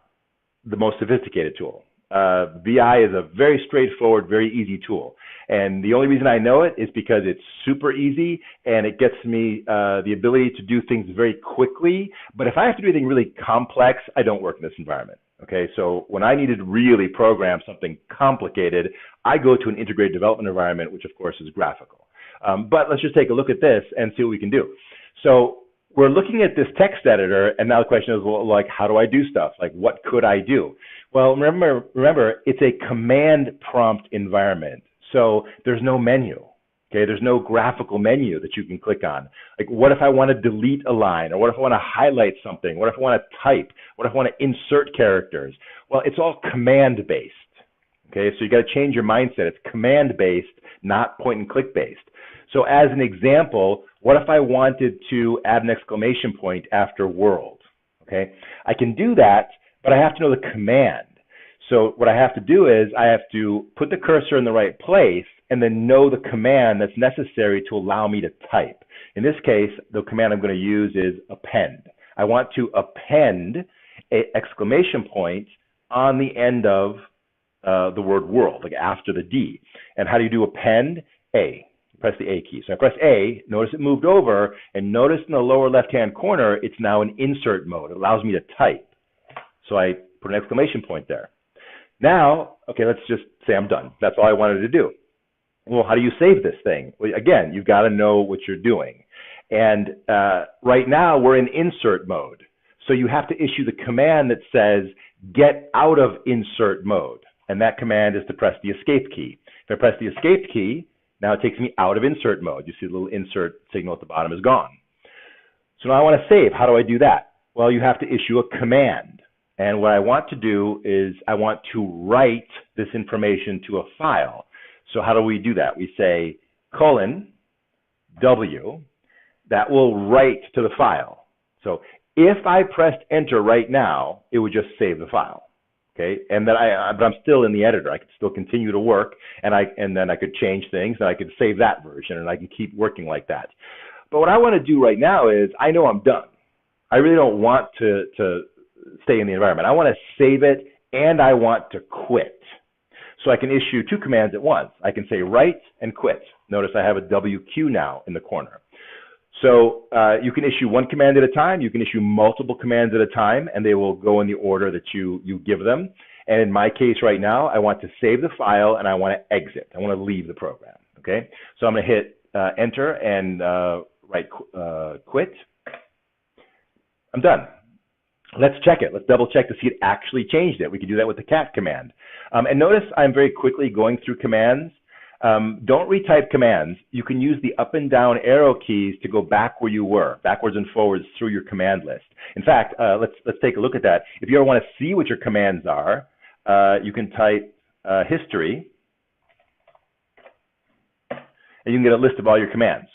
the most sophisticated tool. VI is a very straightforward, very easy tool. And the only reason I know it is because it's super easy and it gets me the ability to do things very quickly. But if I have to do anything really complex, I don't work in this environment. Okay, so when I needed to really program something complicated, I go to an integrated development environment, which of course is graphical. But let's just take a look at this and see what we can do. So we're looking at this text editor, and now the question is, well, like, how do I do stuff? Like, what could I do? Well, remember, it's a command prompt environment, so there's no menu. Okay, there's no graphical menu that you can click on. Like, what if I want to delete a line? Or what if I want to highlight something? What if I want to type? What if I want to insert characters? Well, it's all command-based. Okay, so you got to change your mindset. It's command-based, not point-and-click based. So as an example, what if I wanted to add an exclamation point after world? Okay, I can do that, but I have to know the command. So what I have to do is I have to put the cursor in the right place and then know the command that's necessary to allow me to type. In this case, the command I'm going to use is append. I want to append an exclamation point on the end of the word world, like after the D. And how do you do append? A. Press the A key. So I press A, notice it moved over, and notice in the lower left-hand corner, it's now in insert mode. It allows me to type. So I put an exclamation point there. Now, okay, let's just say I'm done. That's all I wanted to do. Well, how do you save this thing? Well, again, you've got to know what you're doing. And right now, we're in insert mode. So you have to issue the command that says, get out of insert mode. And that command is to press the escape key. If I press the escape key, now it takes me out of insert mode. You see the little insert signal at the bottom is gone. So now I want to save. How do I do that? Well, you have to issue a command. And what I want to do is I want to write this information to a file. So how do we do that? We say :W, that will write to the file. So if I pressed enter right now, it would just save the file. Okay, and then but I'm still in the editor. I could still continue to work, and then I could change things, and I could save that version, and I can keep working like that. But what I want to do right now is I know I'm done. I really don't want to stay in the environment. I want to save it, and I want to quit. So I can issue two commands at once. I can say write and quit. Notice I have a WQ now in the corner. So you can issue one command at a time. You can issue multiple commands at a time, and they will go in the order that you give them. And in my case right now, I want to save the file, and I want to exit. I want to leave the program. Okay, so I'm going to hit enter and write quit. I'm done. Let's check it. Let's double check to see it actually changed it. We can do that with the cat command. And notice I'm very quickly going through commands. Don't retype commands. You can use the up and down arrow keys to go back where you were, backwards and forwards through your command list. In fact, let's take a look at that. If you ever want to see what your commands are, you can type history, and you can get a list of all your commands.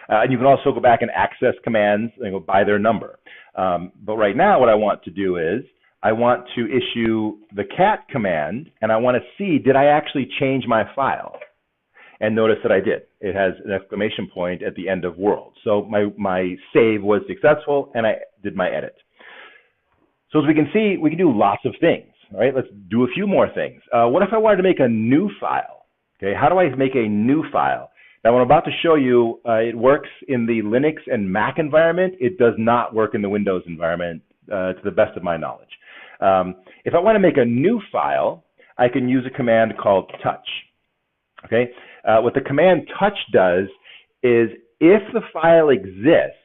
And you can also go back and access commands and go by their number. But right now, what I want to do is I want to issue the cat command, and I want to see, did I actually change my file? And notice that I did. It has an exclamation point at the end of world. So my save was successful, and I did my edit. So as we can see, we can do lots of things. All right, let's do a few more things. What if I wanted to make a new file? Okay, how do I make a new file? Now, what I'm about to show you, it works in the Linux and Mac environment. It does not work in the Windows environment, to the best of my knowledge. If I want to make a new file, I can use a command called touch. Okay, what the command touch does is if the file exists,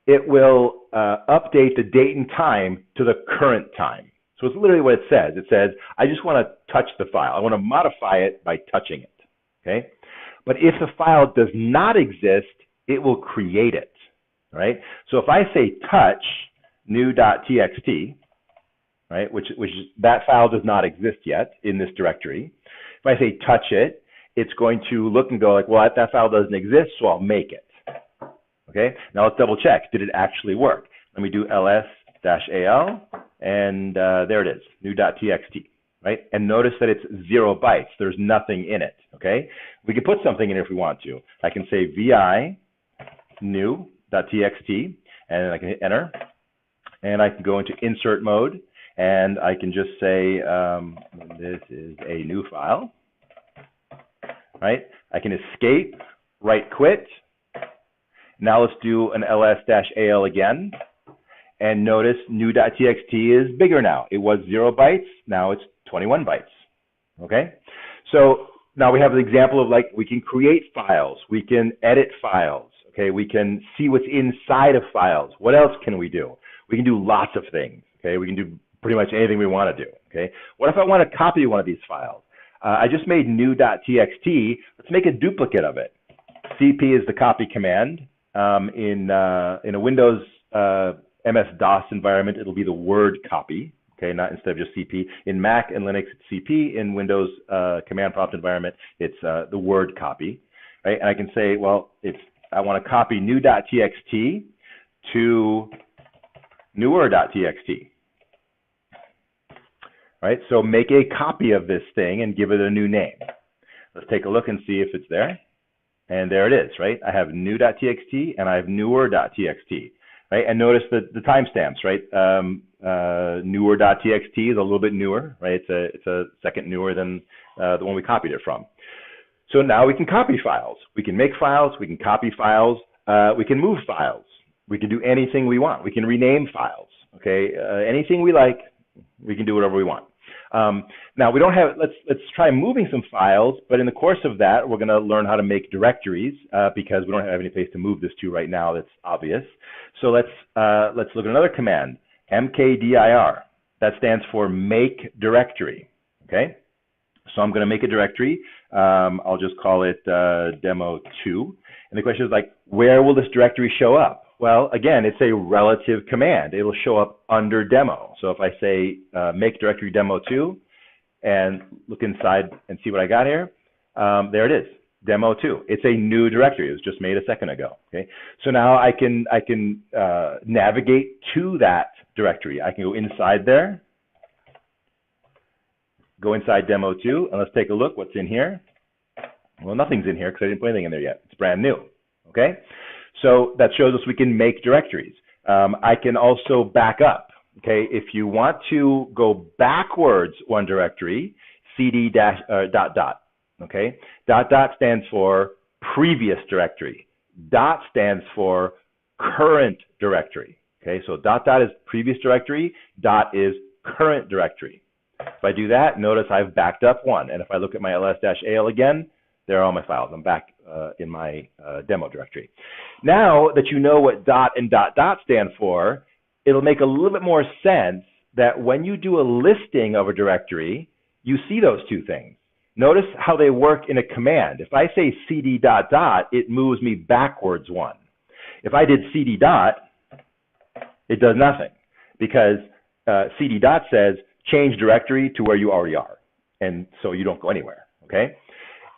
it will update the date and time to the current time. So it's literally what it says. It says, I just want to touch the file. I want to modify it by touching it. Okay, but if the file does not exist, it will create it. Right? So if I say touch new.txt, right, which that file does not exist yet in this directory. If I say touch it, it's going to look and go like, well, that file doesn't exist, so I'll make it. Okay, now let's double check. Did it actually work? Let me do ls-al, and there it is, new.txt, right? And notice that it's 0 bytes. There's nothing in it, okay? We can put something in it if we want to. I can say vi new.txt, and I can hit enter, and I can go into insert mode, and I can just say, this is a new file, right? I can escape, write quit. Now let's do an ls-al again. And notice new.txt is bigger now. It was 0 bytes, now it's 21 bytes, okay? So now we have an example of like, we can create files, we can edit files, okay? We can see what's inside of files. What else can we do? We can do lots of things, okay? We can do pretty much anything we want to do, okay? What if I want to copy one of these files? I just made new.txt. Let's make a duplicate of it. cp is the copy command. In a Windows MS-DOS environment, it'll be the word copy, okay, not instead of just cp. In Mac and Linux, it's cp. In Windows command prompt environment, it's the word copy, right? And I can say, well, I want to copy new.txt to newer.txt. Right, so make a copy of this thing and give it a new name. Let's take a look and see if it's there. And there it is, right? I have new.txt and I have newer.txt, right? And notice the timestamps, right? Newer.txt is a little bit newer, right? It's a second newer than the one we copied it from. So now we can copy files. We can make files, we can copy files, we can move files. We can do anything we want. We can rename files, okay? Anything we like, we can do whatever we want. Now we don't have, let's try moving some files, but in the course of that, we're going to learn how to make directories because we don't have any place to move this to right now that's obvious. So let's look at another command, mkdir. That stands for make directory, okay? So I'm going to make a directory. I'll just call it demo2. And the question is like, where will this directory show up? Well, again, it's a relative command. It'll show up under demo. So if I say make directory demo2 and look inside and see what I got here, there it is, demo2. It's a new directory. It was just made a second ago. Okay, so now I can navigate to that directory. I can go inside there, go inside demo2, and let's take a look what's in here. Well, nothing's in here because I didn't put anything in there yet. It's brand new. Okay, so that shows us we can make directories. I can also back up. Okay, if you want to go backwards one directory, cd dash dot dot. Okay, dot dot stands for previous directory. Dot stands for current directory. Okay, so dot dot is previous directory. Dot is current directory. If I do that, notice I've backed up one. And if I look at my ls-al again, there are all my files. I'm back in my demo directory. Now that you know what dot and dot dot stand for, it'll make a little bit more sense that when you do a listing of a directory, you see those two things. Notice how they work in a command. If I say cd dot dot, it moves me backwards one. If I did cd dot, it does nothing because cd dot says change directory to where you already are. And so you don't go anywhere, okay?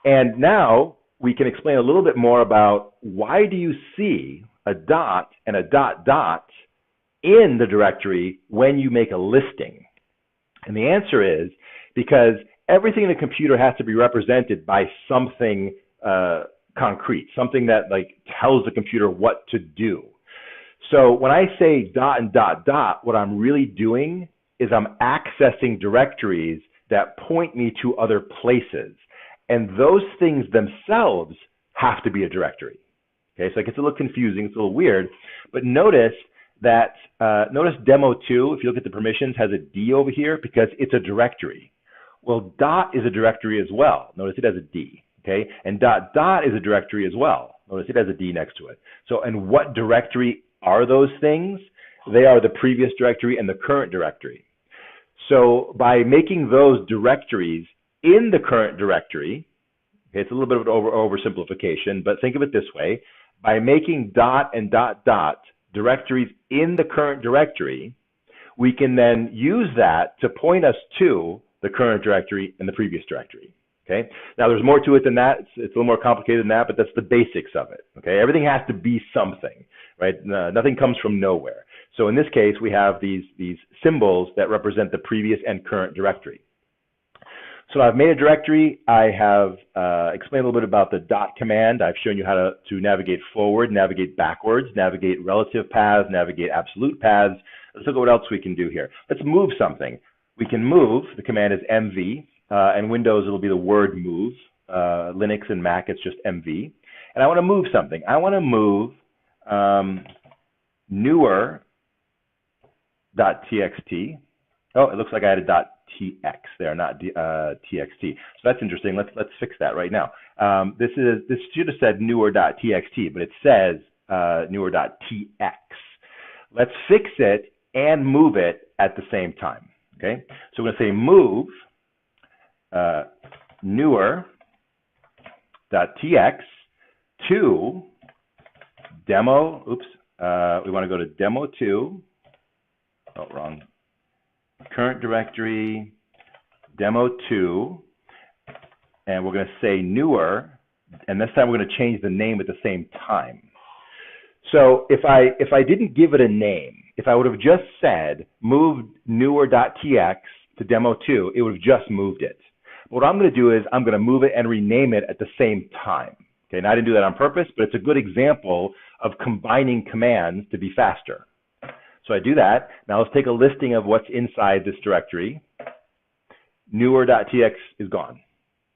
And now we can explain a little bit more about why do you see a dot and a dot dot in the directory when you make a listing? And the answer is because everything in a computer has to be represented by something concrete, something that like tells the computer what to do. So when I say dot and dot dot, what I'm really doing is I'm accessing directories that point me to other places. And those things themselves have to be a directory. Okay, so it gets a little confusing, it's a little weird, but notice that, notice demo2, if you look at the permissions, has a D over here because it's a directory. Well, dot is a directory as well. Notice it has a D, okay? And dot dot is a directory as well. Notice it has a D next to it. So, and what directory are those things? They are the previous directory and the current directory. So by making those directories in the current directory, okay, it's a little bit of an oversimplification, but think of it this way. By making dot and dot dot directories in the current directory, we can then use that to point us to the current directory and the previous directory. Okay. Now there's more to it than that. It's a little more complicated than that, but that's the basics of it. Okay. Everything has to be something, right? Nothing comes from nowhere. So in this case, we have these symbols that represent the previous and current directory. So I've made a directory. I have explained a little bit about the dot command. I've shown you how to navigate forward, navigate backwards, navigate relative paths, navigate absolute paths. Let's look at what else we can do here. Let's move something. We can move. The command is mv. And Windows, it'll be the word move. Linux and Mac, it's just mv. And I want to move something. I want to move newer.txt. Oh, it looks like I had a .tx there, not txt. So that's interesting. Let's fix that right now. This should have said newer.txt, but it says newer.tx. Let's fix it and move it at the same time. Okay, so we're going to say move newer.tx to demo. Oops, we want to go to demo2. Oh, wrong. Current directory, demo2, and we're going to say newer, and this time we're going to change the name at the same time. So if I didn't give it a name, if I would have just said move newer.tx to demo2, it would have just moved it. But what I'm going to do is I'm going to move it and rename it at the same time. Okay, and I didn't do that on purpose, but it's a good example of combining commands to be faster. So I do that. Now let's take a listing of what's inside this directory. Newer.tx is gone.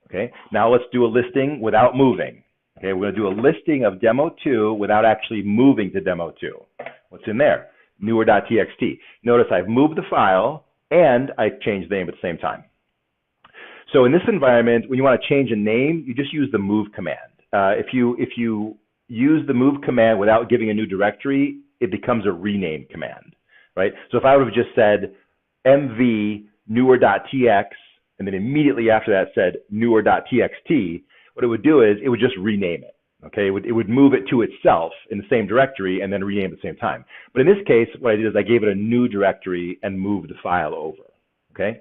Okay, now let's do a listing without moving. Okay, we're going to do a listing of demo2 without actually moving to demo2. What's in there? Newer.txt. Notice I've moved the file and I've changed the name at the same time. So in this environment, when you want to change a name, you just use the move command. If you use the move command without giving a new directory, it becomes a rename command, right? So if I would have just said mv newer.tx and then immediately after that said newer.txt, what it would do is it would just rename it. Okay, it would move it to itself in the same directory and then rename at the same time. But in this case, what I did is I gave it a new directory and moved the file over. Okay,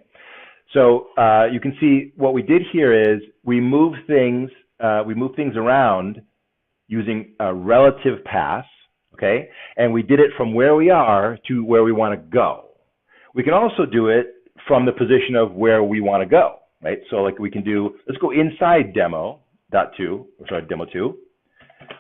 so you can see what we did here is we moved things around using a relative path. Okay, and we did it from where we are to where we want to go. We can also do it from the position of where we want to go, right? So like we can do, let's go inside demo.2, or sorry, demo 2.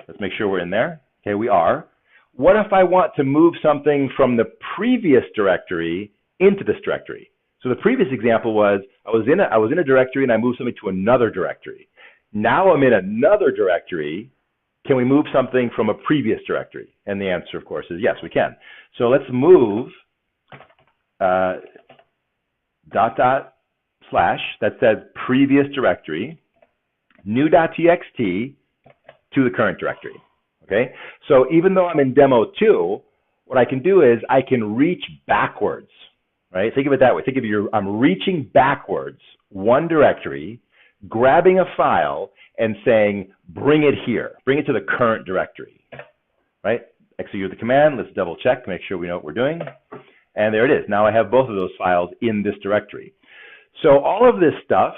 Let's make sure we're in there. Okay, we are. What if I want to move something from the previous directory into this directory? So the previous example was I was in a directory and I moved something to another directory. Now I'm in another directory. Can we move something from a previous directory? And the answer, of course, is yes, we can. So let's move // that says previous directory, new.txt to the current directory. Okay, so even though I'm in demo 2, what I can do is I can reach backwards. Right? Think of it that way. Think of I'm reaching backwards one directory, grabbing a file and saying, bring it here, bring it to the current directory, right? Execute the command. Let's double check to make sure we know what we're doing. And there it is. Now I have both of those files in this directory. So all of this stuff,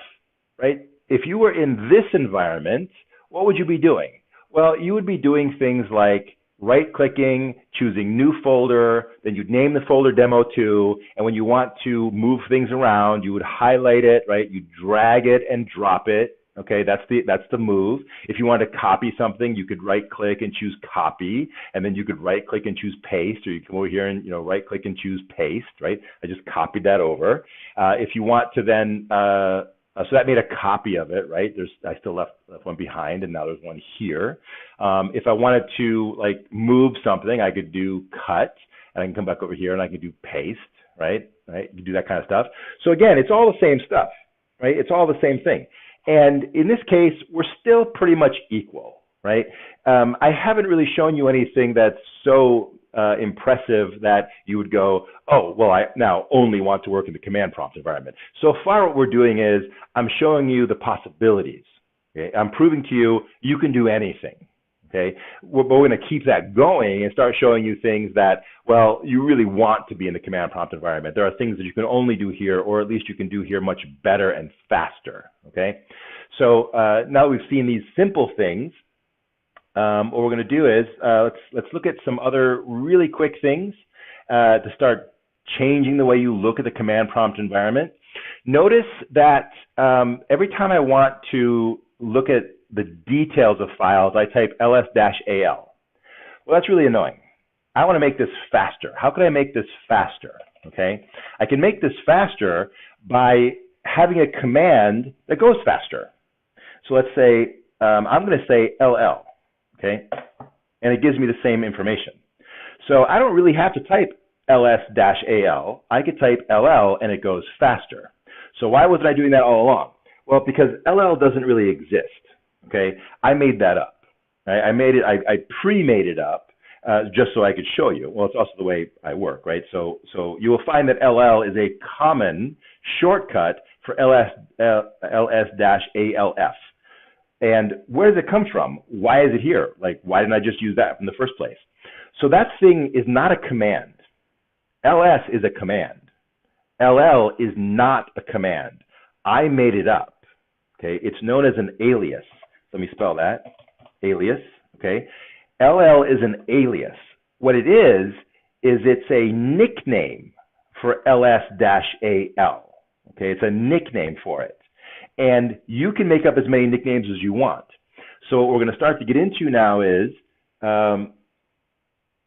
right? If you were in this environment, what would you be doing? Well, you would be doing things like right-clicking, choosing new folder, then you'd name the folder demo 2, and when you want to move things around, you would highlight it, right? You drag it and drop it. Okay, that's the move. If you want to copy something, you could right-click and choose copy, and then you could right-click and choose paste, or you come over here and right-click and choose paste, right? I just copied that over. If you want to then so that made a copy of it, right? I still left one behind, and now there's one here. If I wanted to like move something, I could do cut, and I can come back over here and I can do paste, right? You can do that kind of stuff. So again, it's all the same stuff, right? It's all the same thing. And in this case, we're still pretty much equal, right? I haven't really shown you anything that's so impressive that you would go, oh, well, I now only want to work in the command prompt environment. So far, what we're doing is I'm showing you the possibilities. Okay? I'm proving to you you can do anything. Okay, but we're going to keep that going and start showing you things that, well, you really want to be in the command prompt environment. There are things that you can only do here, or at least you can do here much better and faster. Okay, so now we've seen these simple things. What we're going to do is let's look at some other really quick things to start changing the way you look at the command prompt environment. Notice that every time I want to look at the details of files, I type ls-al. Well, that's really annoying. I want to make this faster. How can I make this faster? Okay, I can make this faster by having a command that goes faster. So let's say I'm going to say ll. Okay, and it gives me the same information. So I don't really have to type ls-al. I could type ll and it goes faster. So why wasn't I doing that all along? Well, because ll doesn't really exist. Okay, I made that up. Right? I pre-made it up just so I could show you. Well, it's also the way I work, right? So you will find that ll is a common shortcut for ls-alf. And where does it come from? Why is it here? Like, why didn't I just use that in the first place? So that thing is not a command. ls is a command. ll is not a command. I made it up. Okay, it's known as an alias. Let me spell that. Alias. Okay, ll is an alias. What it is it's a nickname for ls-al. Okay, it's a nickname for it. And you can make up as many nicknames as you want. So what we're going to start to get into now is,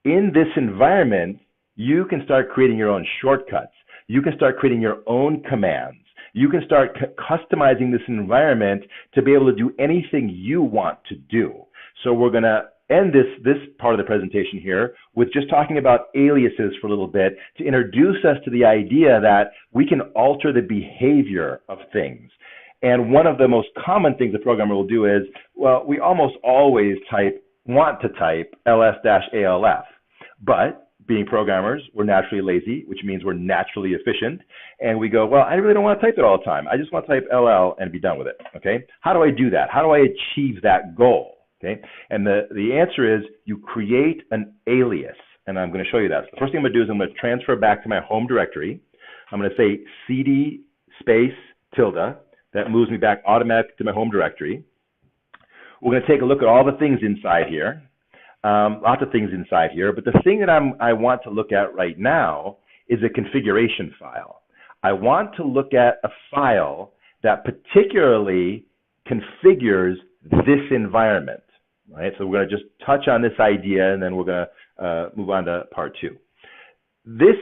in this environment, you can start creating your own shortcuts. You can start creating your own commands. You can start customizing this environment to be able to do anything you want to do. So we're going to end this part of the presentation here with just talking about aliases for a little bit to introduce us to the idea that we can alter the behavior of things. And one of the most common things a programmer will do is, well, we almost always want to type ls-alf, but being programmers, we're naturally lazy, which means we're naturally efficient. And we go, well, I really don't want to type it all the time. I just want to type ll and be done with it. Okay. How do I do that? How do I achieve that goal? Okay, and the answer is you create an alias, and I'm going to show you that. So the first thing I'm going to do is I'm going to transfer back to my home directory. I'm going to say cd space tilde. That moves me back automatically to my home directory. We're going to take a look at all the things inside here. Lots of things inside here, but the thing that I want to look at right now is a configuration file. I want to look at a file that particularly configures this environment, right? So we're going to just touch on this idea, and then we're going to move on to part two. This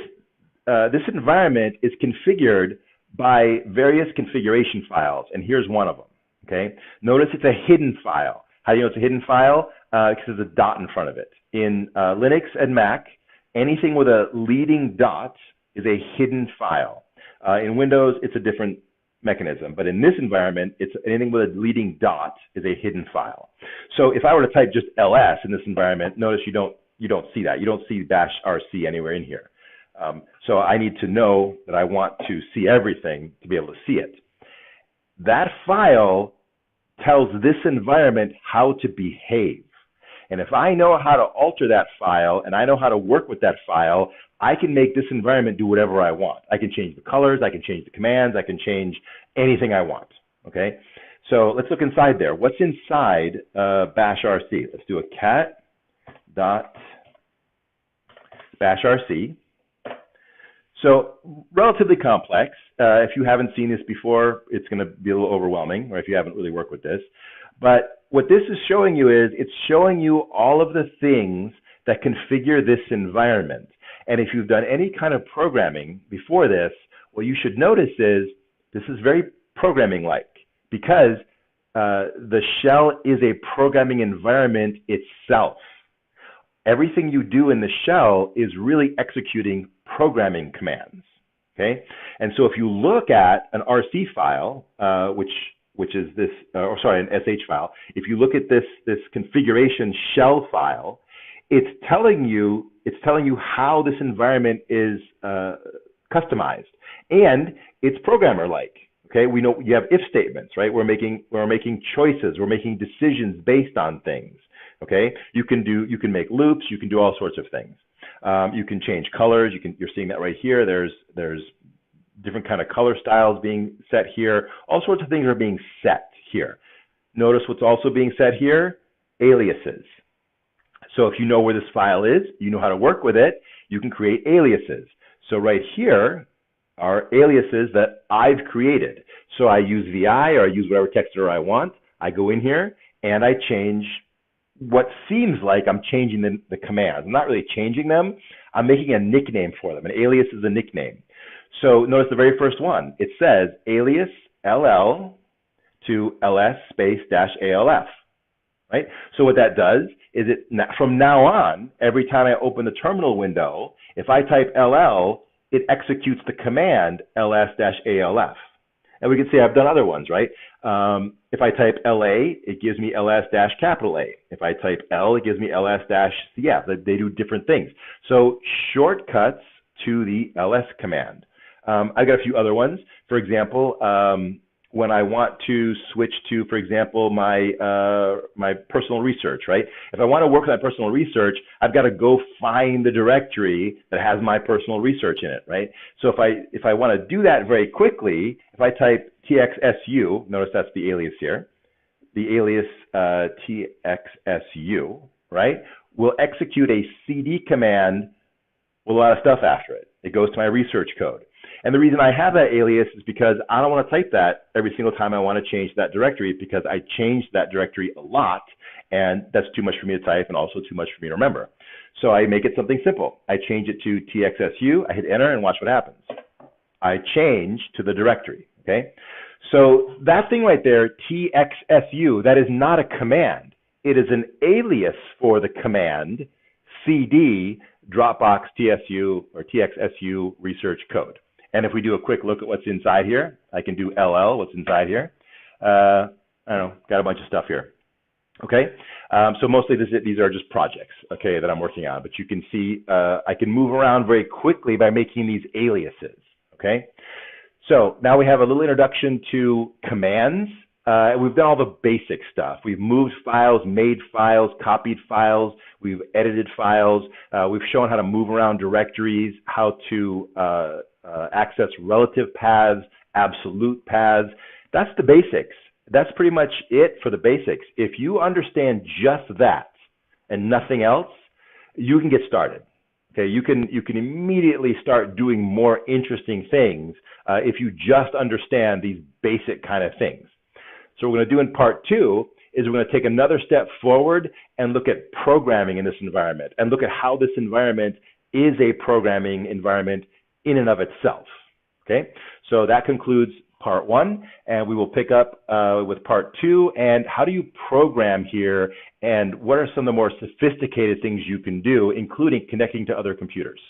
environment is configured by various configuration files, and here's one of them, okay? Notice it's a hidden file. How do you know it's a hidden file? Because there's a dot in front of it. In Linux and Mac, anything with a leading dot is a hidden file. In Windows, it's a different mechanism, but in this environment, it's anything with a leading dot is a hidden file. So if I were to type just ls in this environment, notice you don't see that. You don't see -rc anywhere in here. So I need to know that I want to see everything to be able to see it. That file tells this environment how to behave. And if I know how to alter that file and I know how to work with that file, I can make this environment do whatever I want. I can change the colors, I can change the commands, I can change anything I want, okay? So let's look inside there. What's inside bashrc? Let's do a cat dot bashrc. So relatively complex. If you haven't seen this before, it's going to be a little overwhelming, or if you haven't really worked with this. But what this is showing you is it's showing you all of the things that configure this environment. And if you've done any kind of programming before this, what you should notice is this is very programming-like, because the shell is a programming environment itself. Everything you do in the shell is really executing programming commands, okay? And so if you look at an RC file, which is this, an SH file, if you look at this configuration shell file, it's telling you how this environment is customized, and it's programmer-like. Okay, we know you have if statements, right? We're making choices, we're making decisions based on things. Okay, you can make loops, you can do all sorts of things. You can change colors. You're seeing that right here. There's different kind of color styles being set here. All sorts of things are being set here. Notice what's also being set here: aliases. So if you know where this file is, you know how to work with it, you can create aliases. So right here are aliases that I've created. So I use VI, or I use whatever text editor I want. I go in here and I change what seems like I'm changing the commands. I'm not really changing them. I'm making a nickname for them. An alias is a nickname. So notice the very first one. It says alias LL to LS space -ALF, right? So what that does is from now on, every time I open the terminal window, if I type LL, it executes the command ls-ALF. And we can see I've done other ones, right? If I type LA, it gives me ls-A. If I type L, it gives me ls-CF. They do different things. So shortcuts to the ls command. I've got a few other ones. For example, when I want to switch to, for example, my personal research, right? If I want to work with my personal research, I've got to go find the directory that has my personal research in it, right? So if I want to do that very quickly, if I type txsu, notice that's the alias here, the alias txsu, right, will execute a cd command with a lot of stuff after it. It goes to my research code. And the reason I have that alias is because I don't want to type that every single time I want to change that directory, because I changed that directory a lot, and that's too much for me to type and also too much for me to remember. So I make it something simple. I change it to txsu, I hit enter, and watch what happens. I change to the directory, okay? So that thing right there, txsu, that is not a command. It is an alias for the command cd Dropbox tsu or txsu research code. And if we do a quick look at what's inside here, I can do LL, what's inside here. I don't know, got a bunch of stuff here. Okay, so mostly these are just projects, okay, that I'm working on. But you can see I can move around very quickly by making these aliases, okay? So now we have a little introduction to commands. We've done all the basic stuff. We've moved files, made files, copied files. We've edited files. We've shown how to move around directories, how to access relative paths, absolute paths. That's the basics. That's pretty much it for the basics. If you understand just that and nothing else, you can get started. Okay, you can immediately start doing more interesting things if you just understand these basic kind of things. So what we're going to do in part 2 is we're going to take another step forward and look at programming in this environment and look at how this environment is a programming environment in and of itself. Okay, so that concludes part 1, and we will pick up with part 2 and how do you program here and what are some of the more sophisticated things you can do, including connecting to other computers.